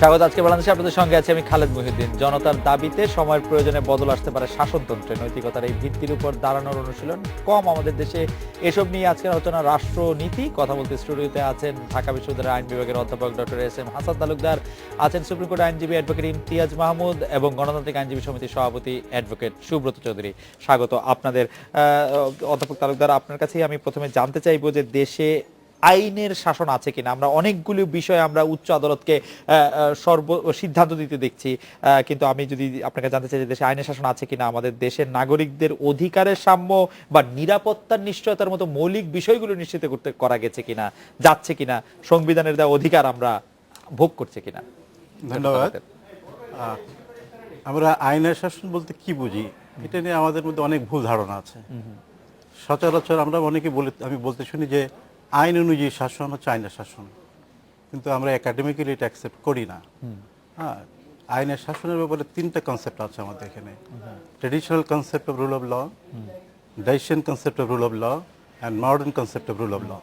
স্বাগত। আজকে বাংলাদেশে আপনাদের সঙ্গে আছে আমি খালেদ মহিউদ্দিন। জনতার দাবিতে সময়ের প্রয়োজনে বদল আসতে পারে শাসনতন্ত্রে, নৈতিকতার এই ভিত্তির উপর দাঁড়ানোর অনুশীলন কম আমাদের দেশে। এসব নিয়ে আজকের আলোচনা রাষ্ট্রনীতি। কথা বলতে স্টুডিওতে আছেন ঢাকা বিশ্ববিদ্যালয়ের আইন বিভাগের অধ্যাপক doctor S M Hasan Talukdar, আছেন সুপ্রিম কোর্ট আইনজীবী অ্যাডভোকেট ইমতিয়াজ মাহমুদ এবং গণতান্ত্রিক আইনজীবী সমিতির সভাপতি অ্যাডভোকেট সুব্রত চৌধুরী। স্বাগত আপনাদের। অধ্যাপক তালুকদার, আপনার কাছেই আমি প্রথমে জানতে চাইবো যে দেশে আইনের শাসন আছে কিনা। আমরা অনেকগুলো বিষয়ে আমরা উচ্চ আদালতকে সিদ্ধান্ত দিতে দেখছি, কিন্তু আমি যদি আপনাকে জানতে চাই যে দেশে আইনের শাসন আছে কিনা, আমাদের দেশের নাগরিকদের অধিকারের সাম্য বা নিরাপত্তার নিশ্চয়তার মতো মৌলিক বিষয়গুলো নিশ্চিত করতে করা গেছে কিনা, যাচ্ছে কিনা, সংবিধানের দেওয়া অধিকার আমরা ভোগ করছে কিনা। ধন্যবাদ। আমরা আইনের শাসন বলতে কি বুঝি, এটা নিয়ে আমাদের মধ্যে অনেক ভুল ধারণা আছে। সচরাচর আমরা অনেকে আমি বলতে শুনি যে আইন অনুযায়ী শাসন হচ্ছে আইনের শাসন, কিন্তু আমরা একাডেমিক্যালি এটা অ্যাকসেপ্ট করি না। হ্যাঁ, আইনের শাসনের ব্যাপারে তিনটা কনসেপ্ট আছে আমাদের এখানে: traditional concept of rule of law, Diceyan concept of rule of law, and modern concept of rule of law.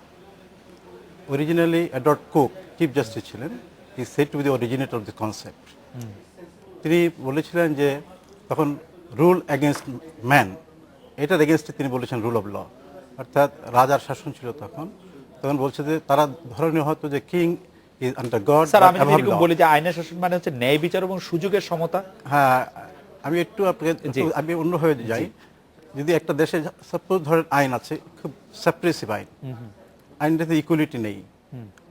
Originally Edward Coke chief justice ছিলেন, he said to be the originator of the concept. তিনি বলেছিলেন যে তখন rule against man, এটার এগেনস্টে তিনি বলেছেন rule of ল, অর্থাৎ রাজার শাসন ছিল তখন বলছে যে তারা ধরনীয় হতো যে king is under god. Sir, আমি এরকম বলি যে আইনের শাসন মানে হচ্ছে ন্যায় বিচার এবং সুযোগের সমতা। হ্যাঁ, আমি একটু আমি অন্য হয়ে যাই। যদি একটা দেশে সাপোজ ধরেন আইন আছে, খুব সাপ্রেসিভ আইন, আইনটাতে ইকুয়ালিটি নেই।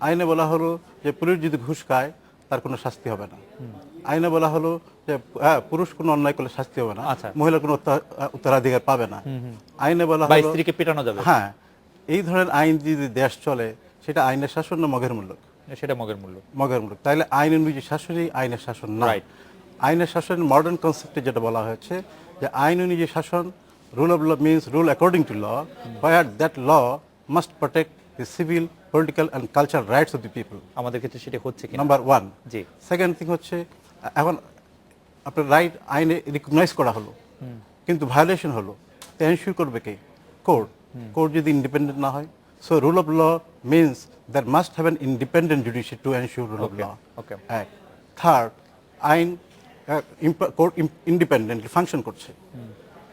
আইনে বলা হলো যে পুলিশ যদি ঘুষ খায় তার কোনো শাস্তি হবে না। আইনে বলা হলো যে পুরুষ কোনো অন্যায় করলে শাস্তি হবে না, মহিলা কোনো উত্তরাধিকার পাবে না। আইনে বলা হলো স্ত্রীকে পেটানো যাবে। হ্যাঁ, এই ধরনের আইন যদি দেশ চলে সেটা আইনের শাসন না মগের মূল্য? সেটা মগের মূল্য। মগের মূল্য। তাইলে আইন অনুযায়ী শাসনই আইনের শাসন না। আইনের শাসন মডার্ন কনসেপ্টে যেটা বলা হয়েছে যে আইন অনুযায়ী শাসন, rule of law means rule according to law, where that law must protect the civil, political and cultural rights of the people. আমাদের ক্ষেত্রে সেটা হচ্ছে কি? নাম্বার 1। জি। সেকেন্ড থিং হচ্ছে এখন আপনার রাইট আইনে রিকগনাইজ করা হলো, কিন্তু ভায়োলেশন হলো, তো এনশিওর করবে কে? কোর্ট। কোর্ট যদি ইন্ডিপেন্ডেন্ট না হয়, so rule of law means that must have an independent judiciary to ensure rule of law. Third, আইন কোর্ট ইন্ডিপেন্ডেন্টলি ফাংশন করছে,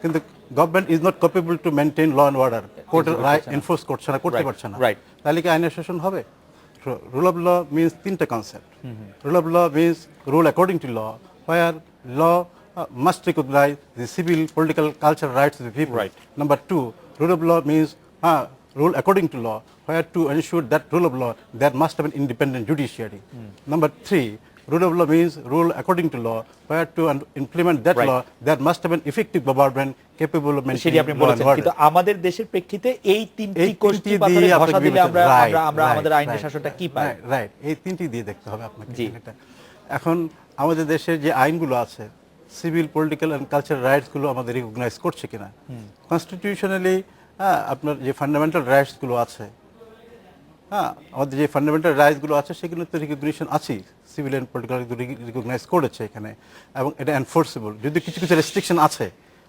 কিন্তু government is not capable to maintain law and order, কোর্টের right enforce করছে না, করতে পারছে না, তাহলে কি আইনের শাসন হবে? রুল অফ ল মিনস তিনটা concept. Rule of law means rule according to law, where law must recognise the civil, political, cultural rights of the people. Number 2, rule of law means rule according to law, where to ensure that rule of law there must have an independent judiciary. Number 3, rule of law means rule according to law, where to implement that law there must have an effective government capable of maintaining law and order. কিন্তু আমাদের দেশের প্রেক্ষিতে এই তিনটি কোষ্ঠী পাথরে ভাষা দিলে আমরা আমাদের আইনের শাসনটা কি পাই? রাইট, এই তিনটি দিয়ে দেখতে হবে আপনাকে। এখন আমাদের দেশের যে আইনগুলো আছে, সিভিল, পলিটিক্যাল অ্যান্ড কালচারাল রাইটসগুলো আমাদের রিকগনাইজ করছে কিনা? কনস্টিটিউশনালি আপনার যে ফান্ডামেন্টাল রাইটসগুলো আছে, আমাদের যে ফান্ডামেন্টাল রাইটসগুলো আছে সেগুলো তো রিকগনিশন আছেই, সিভিল অ্যান্ড পলিটিক্যাল রিকগনাইজ করেছে এখানে, এবং এটা এনফোর্সেবল। যদি কিছু কিছু রেস্ট্রিকশন আছে,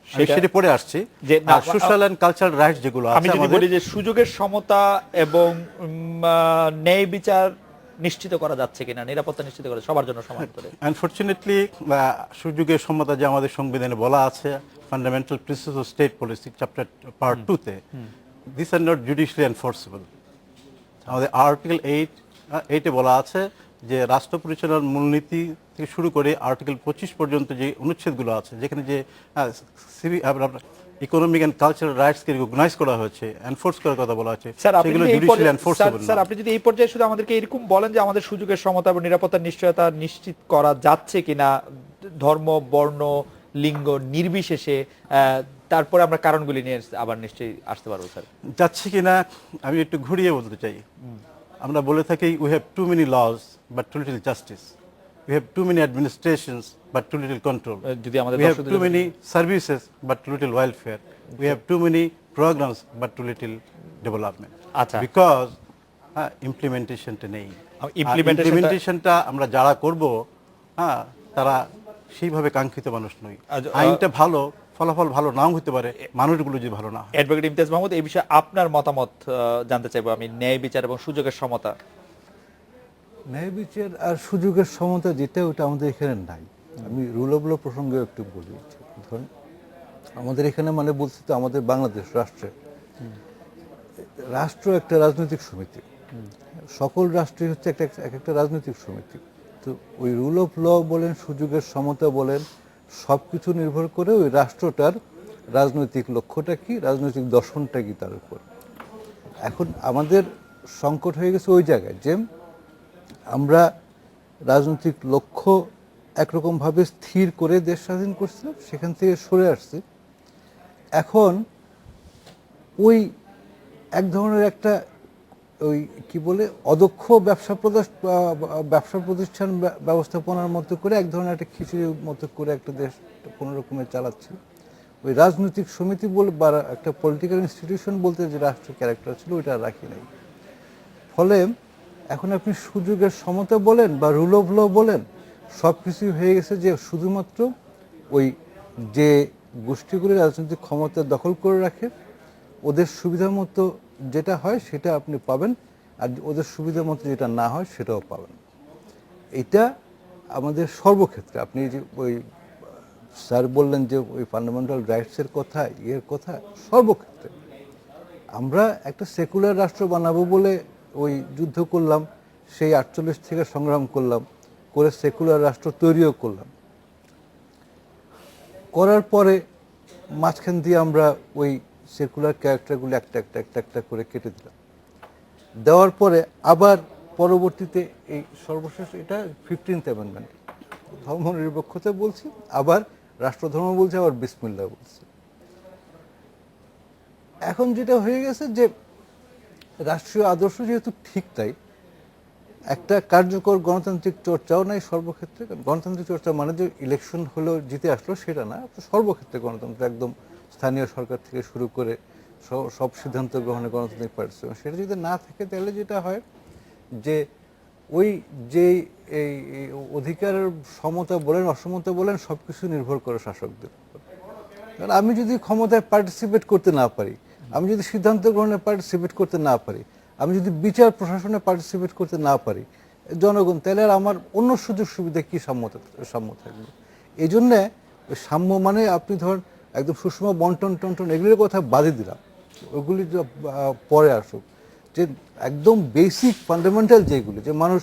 সেটা পড়ে আসছি, যে সোশ্যাল অ্যান্ড কালচারাল রাইটস যেগুলো আছে, আমি যদি বলি যে সুযোগের সমতা এবং ন্যায় বিচার নিশ্চিত করা যাচ্ছে কিনা, নিরাপত্তা নিশ্চিত করা সবার জন্য সমান করে। আনফরচুনেটলি সুযোগের সমতা যে আমাদের সংবিধানে বলা আছে, fundamental principles of state policy chapter part 2-তে, this are not judicially enforceable. আমাদের আর্টিকেল 8-এ বলা আছে যে রাষ্ট্র পরিচালনার মূলনীতি থেকে শুরু করে আর্টিকেল 25 পর্যন্ত যে অনুচ্ছেদগুলো আছে, যেখানে যে ইকোনমিক এন্ড কালচারাল রাইটসকে রিকগনাইজ করা হয়েছে, এনফোর্স করার কথা বলা হয়েছে, সেগুলো জুডিশিয়ালি এনফোর্সেবল না। স্যার, আপনি যদি এই পর্যায়ে শুধু আমাদেরকে এরকম বলেন যে আমাদের সুযোগের সমতা এবং নিরাপত্তার নিশ্চয়তা নিশ্চিত করা যাচ্ছে কিনা ধর্ম, বর্ণ, লিঙ্গ নির্বিশেষে, তারপরে আমরা কারণগুলি নিয়ে আবার নিশ্চয়ই আসতে পারবো। স্যার, যাচ্ছে কিনা আমি একটু ঘুরিয়ে বলতে চাই। আমরা বলে থাকি we have too many laws but too little justice, we have too many administrations but too little control, we have too many services but too little welfare, we have too many programs but too little development, because implementation টা নেই। ইমপ্লিমেন্টেশনটা আমরা যারা করব, হ্যাঁ, তারা সেইভাবে কাঙ্ক্ষিত মানুষ নই। আইনটা ভালো, ফলাফল ভালো নাও হতে পারে, মানুষগুলো যদি ভালো না হয়। অ্যাডভোকেট ইমতিয়াজ মাহমুদ, এই বিষয়ে আপনার মতামত জানতে চাইবো আমি, ন্যায় বিচার এবং সুযোগের সমতা। ন্যায় বিচার আর সুযোগের সমতা যেটা, ওটা আমাদের এখানে নাই। আমি রুল অফ ল প্রসঙ্গে একটু বলি। ধরুন আমাদের এখানে মানে বলছি তো, আমাদের বাংলাদেশ রাষ্ট্র একটা রাজনৈতিক সমিতি, সকল রাষ্ট্রই হচ্ছে একটা রাজনৈতিক সমিতি। তো ওই রুল অফ ল বলেন, সুযোগের সমতা বলেন, সব কিছু নির্ভর করে ওই রাষ্ট্রটার রাজনৈতিক লক্ষ্যটা কি, রাজনৈতিক দর্শনটা কি, তার উপর। এখন আমাদের সংকট হয়ে গেছে ওই জায়গায় যে আমরা রাজনৈতিক লক্ষ্য একরকমভাবে স্থির করে দেশ স্বাধীন করছিলাম, সেখান থেকে সরে আসছি। এখন ওই এক ধরনের একটা ওই কি বলে অদক্ষ ব্যবসা প্রতিষ্ঠান ব্যবস্থাপনার মতো করে এক ধরনের একটা খিচুড়ির মতো করে একটা দেশ কোনো রকমে চালাচ্ছে। ওই রাজনৈতিক সমিতি বলে বা একটা পলিটিক্যাল ইনস্টিটিউশন বলতে যে রাষ্ট্রের ক্যারেক্টার ছিল, ওইটা রাখি নাই। ফলে এখন আপনি সুযোগের সমতা বলেন বা রুল অফ ল বলেন, সব কিছুই হয়ে গেছে যে শুধুমাত্র ওই যে গোষ্ঠীগুলি রাজনৈতিক ক্ষমতা দখল করে রাখে, ওদের সুবিধা মতো যেটা হয় সেটা আপনি পাবেন, আর ওদের সুবিধা মতো যেটা না হয় সেটাও পাবেন। এটা আমাদের সর্বক্ষেত্রে। আপনি যে ওই স্যার বললেন যে ওই ফান্ডামেন্টাল রাইটসের কথা, কথা সর্বক্ষেত্রে। আমরা একটা সেকুলার রাষ্ট্র বানাবো বলে ওই যুদ্ধ করলাম, সেই 48 থেকে সংগ্রাম করলাম, করে সেকুলার রাষ্ট্র তৈরিও করলাম। করার পরে মাঝখান দিয়ে আমরা ওই সেকুলার ক্যারেক্টারগুলো একটা করে কেটে দিলাম। দেওয়ার পরে আবার পরবর্তীতে এই সর্বশেষ এটা 15th অ্যামেন্ডমেন্ট, ধর্ম নিরপেক্ষতা বলছি, আবার রাষ্ট্রধর্ম বলছি, আবার বিসমিল্লাহ বলছি। এখন যেটা হয়ে গেছে যে রাষ্ট্রীয় আদর্শ যেহেতু ঠিক, তাই একটা কার্যকর গণতান্ত্রিক চর্চাও নাই সর্বক্ষেত্রে। গণতান্ত্রিক চর্চা মানে যে ইলেকশন হলো জিতে আসলো সেটা না, সর্বক্ষেত্রে গণতন্ত্র, একদম স্থানীয় সরকার থেকে শুরু করে সব সিদ্ধান্ত গ্রহণে গণতান্ত্রিক পার্টিসিপেশন। সেটা যদি না থাকে তাহলে যেটা হয় যে ওই যে এই অধিকারের সমতা বলেন, অসমতা বলেন, সব কিছু নির্ভর করে শাসকদের উপর। কারণ আমি যদি ক্ষমতায় পার্টিসিপেট করতে না পারি, আমি যদি সিদ্ধান্ত গ্রহণে পার্টিসিপেট করতে না পারি, আমি যদি বিচার প্রশাসনে পার্টিসিপেট করতে না পারি, জনগণ, তাহলে আর আমার অন্য সুযোগ সুবিধা কি সাম্য থাকবে? এই জন্যে সাম্য মানে আপনি ধরেন একদম সুষম বন্টন টন্টন এগুলির কথা বাদে দিলাম, ওগুলি পরে আসুক। যে একদম বেসিক ফান্ডামেন্টাল যেগুলি, যে মানুষ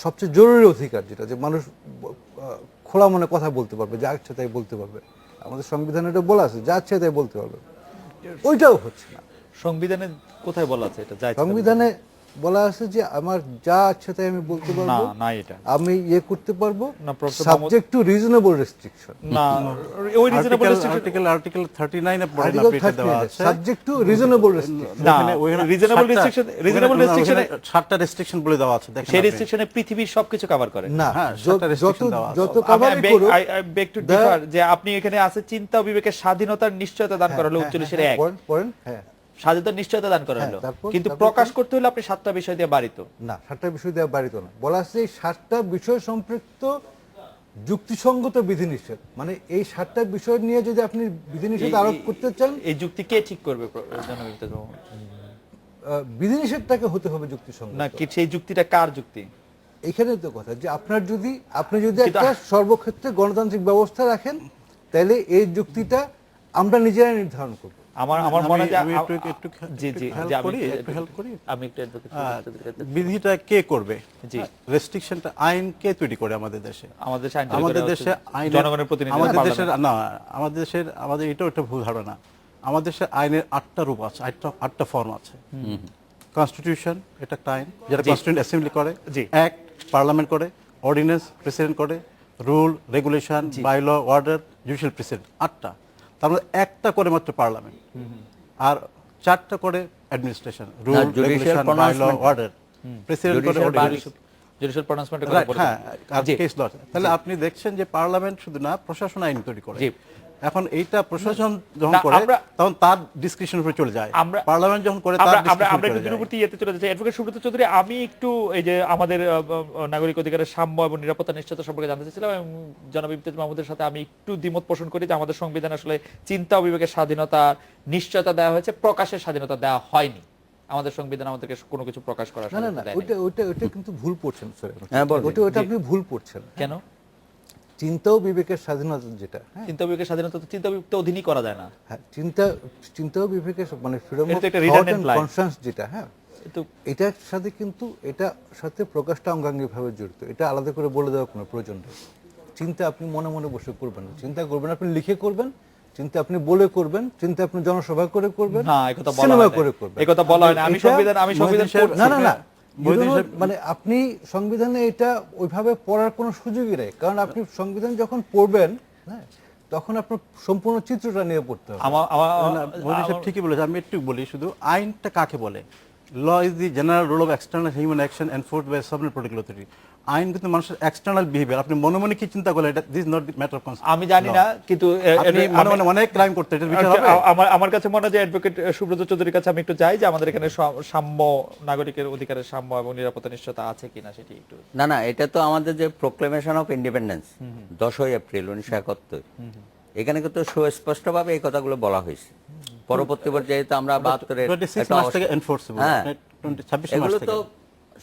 সবচেয়ে জরুরি অধিকার, যেটা যে মানুষ খোলা মনে কথা বলতে পারবে, যা ইচ্ছে তাই বলতে পারবে, আমাদের সংবিধানে এটা বলা আছে, যা ইচ্ছে তাই বলতে পারবে, ওইটাও হচ্ছে না। সংবিধানে কোথায় বলা আছে এটা? সংবিধানে বলা আছে যে আমার যা ইচ্ছে তাই আমি বলতে পারবো, না এটা আমি করতে পারবো, না, সাবজেক্ট টু রিজনেবল রেস্ট্রিকশন। না, ওই রিজনেবল রেস্ট্রিকশন আর্টিকেল 39 এ পড়ে না, পেটে দেওয়া আছে সাবজেক্ট টু রিজনেবল রেস্ট্রিকশন। না, রিজনেবল রেস্ট্রিকশনে সাতটা রেস্ট্রিকশন বলে দেওয়া আছে, দেখেন সেই রেস্ট্রিকশনে পৃথিবীর সবকিছু কভার করে না, যত আমি কভার করুক। বেক টু ডিফার, যে আপনি এখানে আছে চিন্তা ও বিবেকের স্বাধীনতার নিশ্চয়তা দান করা হলো 39 এর 1, পড়েন, হ্যাঁ, স্বাধীনতার নিশ্চয়তা দান করা হলো, তারপর কিন্তু প্রকাশ করতে হলে আপনি 7টা বিষয় দিয়ে বাড়িত না, 7টা বিষয় দেওয়া বাড়িত না, বলা আছে এই 7টা বিষয় সম্পৃক্ত যুক্তিসঙ্গত বিধিনিষেধ। মানে এই 7টা বিষয় নিয়ে যদি আপনি বিধিনিষেধ আরোপ করতে চান, এই যুক্তি কে ঠিক করবে? বিধিনিষেধটাকে হতে হবে যুক্তিসঙ্গত। না, কি সেই যুক্তিটা কার যুক্তি? এখানে তো কথা যে আপনি যদি একটা সর্বক্ষেত্রে গণতান্ত্রিক ব্যবস্থা রাখেন, তাহলে এই যুক্তিটা আমরা নিজেরাই নির্ধারণ করব। আমার মনে হয় আমি একটু হেল্প করি। আমি একটু বিধিটা কে করবে? জি, রেস্ট্রিকশনটা আইন কে তৈরি করে আমাদের দেশে? আমাদের দেশে আইন, জনগণের প্রতিনিধি, আমাদের এটাও একটা ভুল ধারণা। আমাদের দেশে আইনের 8টা রূপ আছে, 8টা ফর্ম আছে। কনস্টিটিউশন এটা একটা আইন, যেটা কনস্টিটিউয়েন্ট অ্যাসেম্বলি করে, অ্যাক্ট পার্লামেন্ট করে, অর্ডিন্যান্স প্রেসিডেন্ট করে, rule regulation by law order judicial president, 8টা। তার মধ্যে একটা করে মাত্র পার্লামেন্ট, আর 4টা করে administration, rule regulation by law order, president করে জুডিশিয়াল প্রনাউন্সমেন্ট করে, হ্যাঁ, আর কেস ল। তাহলে আপনি দেখছেন যে পার্লামেন্ট শুধু না, প্রশাসন আইন তৈরি করে। এখন এইটা প্রশাসন যখন না, করে আমরা- তখন তার ডিসক্রিপশন উপরে চলে যায়, আমরা- পার্লামেন্ট যখন করে তার আমরা ডিসক্রিপশন আমরা একটু চলে যায়। দূরবর্তী ইয়েতে চলে যাচ্ছি। অ্যাডভোকেট সুব্রত চৌধুরী, আমি একটু এই যে আমাদের নাগরিক অধিকারের সাম্য এবং নিরাপত্তা নিশ্চয়তা সম্পর্কে জানতে চাইছিলাম, এবং জনাব ইমতিয়াজ মাহমুদের সাথে আমি একটু দ্বিমত পোষণ করি যে আমাদের সংবিধান আসলে চিন্তা ও বিবেকের স্বাধীনতা নিশ্চয়তা দেওয়া হয়েছে, প্রকাশের স্বাধীনতা দেওয়া হয়নি। আমাদের সংবিধান আমাদেরকে কোনো কিছু প্রকাশ করার না না না, স্বাধীনতা দেয়নি। ওইটা কিন্তু ভুল পড়ছেন স্যার, হ্যাঁ, বলুন। ওটা আপনি ভুল পড়ছেন। কেন? চিন্তা ও বিবেকের স্বাধীনতা যেটা, হ্যাঁ, চিন্তা ও বিবেকের স্বাধীনতা তো চিন্তা ও বিবেক তো অধীনই করা যায় না। হ্যাঁ, চিন্তা ও বিবেকের মানে ফ্রিডম এটা অফ তো একটা thought redundant and line। Conscience যেটা, হ্যাঁ, তো এটার সাথে কিন্তু এটার সাথে প্রকাশটা অঙ্গাঙ্গিভাবে জড়িত। এটা আলাদা করে বলে দেওয়ার কোনো প্রয়োজন নেই। চিন্তা আপনি মনে মনে বসে করবেন না, চিন্তা করবেন আপনি লিখে করবেন, চিন্তা আপনি বলে করবেন, চিন্তা আপনি জনসভা করে করবেন, না, এই কথা বলা সিনেমা হয় না। করে করবেন। এই কথা বলা হয় না। আমি এটা- সংবিধান মহিউদ্দিন সাহেব, পড়ছি। না না না, মহিউদ্দিন সাহেব- মানে আপনি সংবিধানে এটা ওইভাবে পড়ার কোনো সুযোগই নেই, কারণ আপনি সংবিধান যখন পড়বেন, হ্যাঁ, তখন আপনার সম্পূর্ণ চিত্রটা নিয়ে পড়তে হবে। মোদী সাহেব ঠিকই বলেছে, আমি একটু বলি শুধু, আইনটা কাকে বলে? Law is the general rule of external human action enforced by subordinate political authority. আইন কিন্তু মানুষের এক্সটার্নাল বিহেভিয়ার, আপনি মনে মনে কি চিন্তা করলেন, এটা this not the matter of concept. আমি জানি না, কিন্তু আপনি মনে মনে অনেক ক্রাইম করতে, এটা বিচার হবে? আমার কাছে মনে হয় যে অ্যাডভোকেট সুব্রত চৌধুরীর কাছে আমি একটু চাই যে আমাদের এখানে সাম্য, নাগরিকের অধিকারের সাম্য এবং নিরাপত্তা নিশ্চয়তা আছে কিনা সেটি একটু। না না, এটা তো আমাদের যে প্রোক্লেমেশন অফ ইন্ডিপেন্ডেন্স 10ই এপ্রিল 1971, এখানে কিন্তু সুস্পষ্টভাবে এই কথাগুলো বলা হয়েছে। পরবর্তী পর্যায়ে তো আমরা 72-এর 26 মাস থেকে enforceable, হ্যাঁ, 26 মাস এগুলো থেকে। তো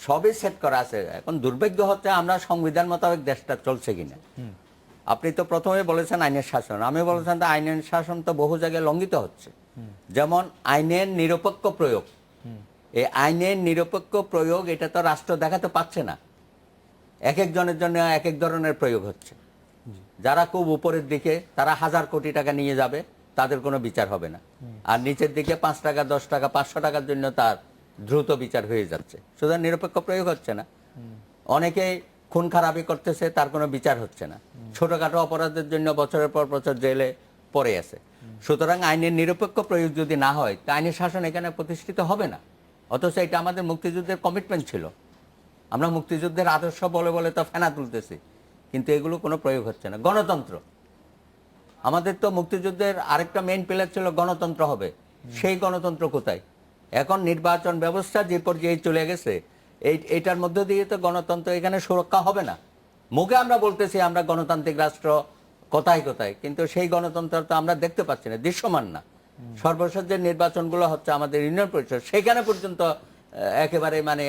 সবই সেট করা আছে। এখন দুর্ভাগ্য হচ্ছে আমরা সংবিধান মোতাবেক দেশটা চলছে কিনা। আপনি তো প্রথমে বলেছেন আইনের শাসন, আমি বলেছেন তো আইনের শাসন তো বহু জায়গায় লঙ্ঘিত হচ্ছে। যেমন আইনের নিরপেক্ষ প্রয়োগ, এই আইনের নিরপেক্ষ প্রয়োগ এটা তো রাষ্ট্র দেখাতে পারছে না। এক একজনের জন্য এক এক ধরনের প্রয়োগ হচ্ছে। যারা খুব উপরের দিকে তারা 1000 কোটি টাকা নিয়ে যাবে, তাদের কোনো বিচার হবে না। আর নিচের দিকে 5 টাকা 10 টাকা 500 টাকার জন্য তার দ্রুত বিচার হয়ে যাচ্ছে, সুতরাং নিরপেক্ষ প্রয়োগ হচ্ছে না। অনেকে খুন খারাপি করতেছে, তার কোনো বিচার হচ্ছে না। ছোটখাটো অপরাধের জন্য বছরের পর বছর জেলে পড়ে আছে। সুতরাং আইনের নিরপেক্ষ প্রয়োগ যদি না হয়, তা আইনের শাসন এখানে প্রতিষ্ঠিত হবে না। অথচ এটা আমাদের মুক্তিযুদ্ধের কমিটমেন্ট ছিল। আমরা মুক্তিযুদ্ধের আদর্শ বলে বলে তো ফেনা তুলতেছি, কিন্তু এগুলো কোনো প্রয়োগ হচ্ছে না। গণতন্ত্র, আমাদের তো মুক্তিযুদ্ধের আরেকটা মেইন পিলার ছিল গণতন্ত্র হবে, সেই গণতন্ত্র কোথায়? এখন নির্বাচন ব্যবস্থা যে পর্যায়ে চলে গেছে, এইটার মধ্য দিয়ে তো গণতন্ত্র এখানে সুরক্ষা হবে না। মুখে আমরা বলতেছি আমরা গণতান্ত্রিক রাষ্ট্র, কোথায় কোথায়, কিন্তু সেই গণতন্ত্র তো আমরা দেখতে পাচ্ছি না, দৃশ্যমান না। সর্বশেষ যে নির্বাচনগুলো হচ্ছে আমাদের ইউনিয়ন পরিষদ, সেখানে পর্যন্ত একেবারে মানে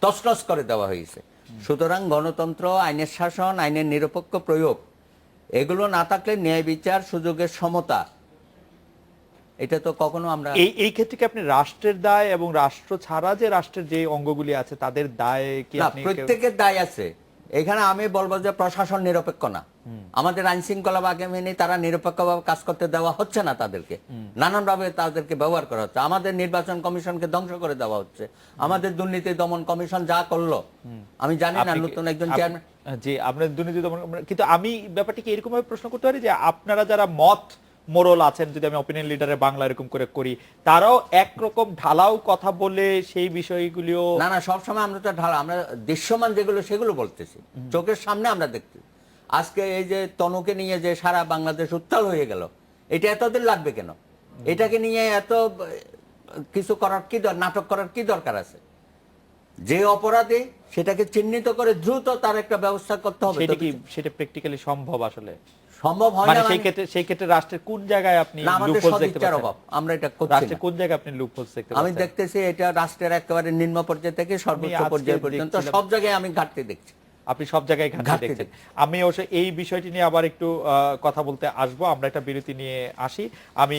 তছনছ করে দেওয়া হয়েছে। সুতরাং গণতন্ত্র, আইনের শাসন, আইনের নিরপেক্ষ প্রয়োগ, এগুলো না থাকলে ন্যায় বিচার, সুযোগের সমতা, এটা তো কখনো আমরা এই ক্ষেত্রে কি আপনি রাষ্ট্রের দায় এবং রাষ্ট্র ছাড়া যে রাষ্ট্রের যে অঙ্গগুলি আছে তাদের দায় কি না, আপনি প্রত্যেকের দায় আছে। এখানে আমি বলবো যে প্রশাসন নিরপেক্ষ না। আমাদের আইন শৃঙ্খলা বাহিনী তারা নিরপেক্ষভাবে কাজ করতে দেওয়া হচ্ছে না, তাদেরকে নানানভাবে তাদেরকে ব্যবহার করা হচ্ছে। আমাদের নির্বাচন কমিশনকে ধ্বংস করে দেওয়া হচ্ছে। আমাদের দুর্নীতি দমন কমিশন যা করলো, আমি জানি না, নতুন একজন চেয়ারম্যান, জি, আপনার দুর্নীতি দমন, কিন্তু আমি ব্যাপারটিকে এরকম ভাবে প্রশ্ন করতে পারি যে আপনারা যারা মত মোরল আছেন, যদি আমি অপিনিয়ন লিডারের বাংলা এরকম করে করি, তারাও একরকম ঢালাও কথা বলে সেই বিষয়গুলিও না না, সবসময় আমরা তো ঢালা, আমরা দৃশ্যমান যেগুলো সেগুলো বলতেছি, চোখের সামনে আমরা দেখছি। আজকে এই যে তনুকে নিয়ে যে সারা বাংলাদেশ উত্তাল হয়ে গেল, এটা এতদিন লাগবে কেন? এটাকে নিয়ে এত কিছু করার কি নাটক করার কি দরকার আছে? যে অপরাধী সেটাকে চিহ্নিত করে দ্রুত তার একটা ব্যবস্থা করতে হবে। সেটা কি সেটা প্র্যাকটিক্যালি সম্ভব আসলে? সম্ভব হয় মানে না, সেই ক্ষেত্রে রাষ্ট্রের কোন জায়গায় আপনি না, আমাদের লুপহোলস দেখতে সদিচ্ছার পাচ্ছেন? অভাব, আমরা এটা করছি রাষ্ট্রের না। কোন জায়গায় আপনি লুপহোলস দেখতে আমি পাচ্ছেন? দেখতেছি এটা রাষ্ট্রের একেবারে নিম্ন পর্যায় থেকে সর্বোচ্চ আজকে পর্যায় পর্যন্ত দেখছিলাম- সব জায়গায় আমি ঘাটতি দেখছি। আপনি সব জায়গায় ঘাটতি ঘাটতি দেখছেন। আমি অবশ্য এই বিষয়টি নিয়ে আবার একটু কথা বলতে আসবো। আমরা একটা বিরতি নিয়ে আসি। আমি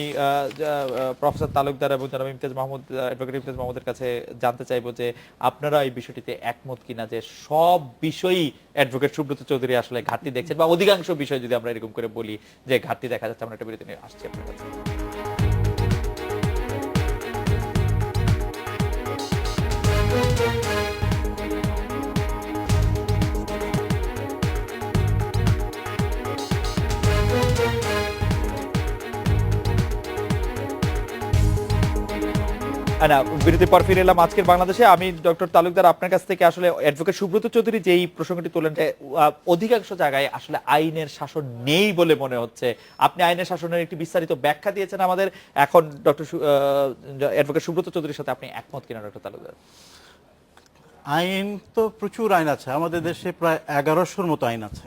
প্রফেসর তালুকদার এবং জনাব ইমতিয়াজ মাহমুদ, অ্যাডভোকেট ইমতিয়াজ মাহমুদের কাছে জানতে চাইবো যে আপনারা এই বিষয়টিতে একমত কিনা যে সব বিষয়ই অ্যাডভোকেট সুব্রত চৌধুরী আসলে ঘাটতি দেখছেন, বা অধিকাংশ বিষয় যদি আমরা এরকম করে বলি যে ঘাটতি দেখা যাচ্ছে। আমরা একটা বিরতি নিয়ে আসছি আপনার কাছে। না, বিরতির পর ফিরে এলাম আজকের বাংলাদেশে। আমি ডক্টর তালুকদার আপনার কাছ থেকে আসলে অ্যাডভোকেট সুব্রত চৌধুরী যেই প্রসঙ্গটি তোলেন, অধিকাংশ জায়গায় আসলে আইনের শাসন নেই বলে মনে হচ্ছে। আপনি আইনের শাসনের একটি বিস্তারিত ব্যাখ্যা দিয়েছেন আমাদের। এখন ডক্টর অ্যাডভোকেট সুব্রত চৌধুরীর সাথে আপনি একমত কিনা ডক্টর তালুকদার? আইন তো প্রচুর আইন আছে আমাদের দেশে, প্রায় 1100-র মতো আইন আছে,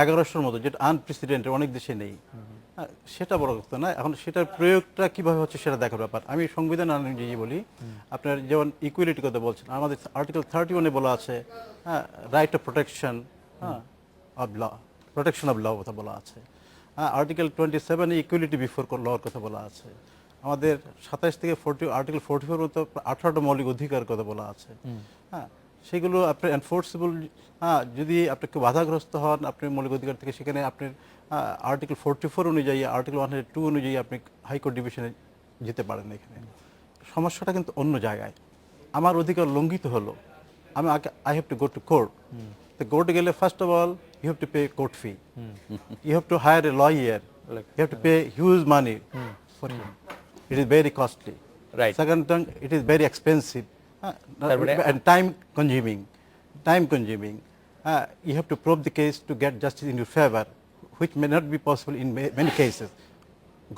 1100-র মতো, যেটা আনপ্রেসিডেন্টেড, অনেক দেশে নেই। সেটা বড় কথা না, এখন সেটার প্রয়োগটা কিভাবে হচ্ছে সেটা দেখার ব্যাপার। আমি সংবিধান অনুযায়ী বলি, আপনার যেমন ইকুয়ালিটি কথা বলছেন, আমাদের আর্টিকেল 31-এ বলা আছে right of protection of law, protection of law কথা বলা আছে। আর্টিকেল 27-এ ইকুয়ালিটি বিফোর লর কথা বলা আছে। আমাদের 27 থেকে 40 আর্টিকেল 44 মতো 18টা মৌলিক অধিকার কথা বলা আছে। সেগুলো আপনার এনফোর্সেবল। যদি আপনি কেউ বাধাগ্রস্ত হন আপনি মৌলিক অধিকার থেকে, সেখানে আপনার আর্টিকেল 44 অনুযায়ী, আর্টিকেল 102 অনুযায়ী আপনি হাইকোর্ট ডিভিশনে যেতে পারেন। এখানে সমস্যাটা কিন্তু অন্য জায়গায়। আমার অধিকার লঙ্ঘিত হলো, আমি I have to go to court. তো কোর্টে গেলে first of all you have to pay court fee, you have to hire a lawyer, you have to pay huge money for him, it is very costly. Right. Second thing, it is very expensive and time consuming. You have to prove the case to get justice in your favor, which may not be possible in many cases.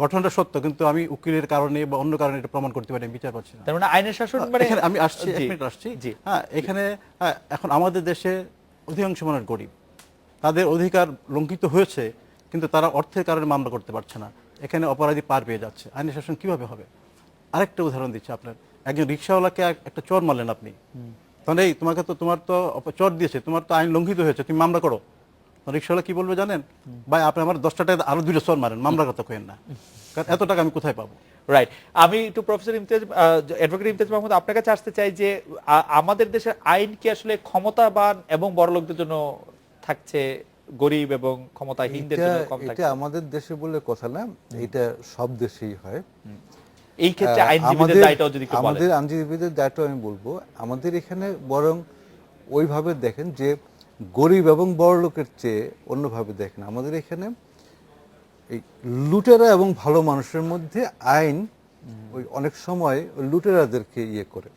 গঠনটা সত্য, কিন্তু আমি উকিলের কারণে বা অন্য কারণে এটা প্রমাণ করতে পারি, আমি বিচার পাচ্ছি না। তার মানে আইনের শাসন মানে এখানে আমি আসছি, এক মিনিট আসছি। এখানে এখন আমাদের দেশে অধিকাংশ মানুষ গরিব, তাদের অধিকার লঙ্ঘিত হয়েছে, কিন্তু তারা অর্থের কারণে মামলা করতে পারছে না। এখানে অপরাধী পার পেয়ে যাচ্ছে। আইনের শাসন কিভাবে হবে? আরেকটা উদাহরণ দিচ্ছি আপনার, একজন রিক্সাওয়ালাকে একটা চোর মারলেন আপনি, তাহলে এই তোমার তো চোর দিয়েছে, তোমার তো আইন লঙ্ঘিত হয়েছে, তুমি মামলা করো। রিক্সাওয়ালা কি বলবে জানেন? ভাই আপনি আমার 10 টাকা আরো 2টা চোর মারেন, মামলার কথা কইেন না, কারণ এত টাকা আমি কোথায় পাবো? রাইট। আমি একটু প্রফেসর ইমতিয়াজ, অ্যাডভোকেট ইমতিয়াজ মাহমুদ আপনার কাছে আসতে চাই যে আমাদের দেশের আইন কি আসলে ক্ষমতাবান এবং বড়লোকদের জন্য থাকছে, গরিব এবং ক্ষমতাহীনদের জন্য কম থাকছে? এটা আমাদের দেশে বলে কথা না, এটা সব দেশেই হয়। এই ক্ষেত্রে আইনজীবীদের দায়টাও যদি কেউ বলেন। আমাদের আইনজীবীদের দায়টাও আমি বলবো, আমাদের এখানে বরং ওইভাবে দেখেন যে গরিব এবং বড় লোকের চেয়ে অন্যভাবে দেখেন। আমাদের এখানে এই লুটেরা এবং ভালো মানুষের মধ্যে আইন ওই অনেক সময় লুটেরাদেরকে ইয়ে করে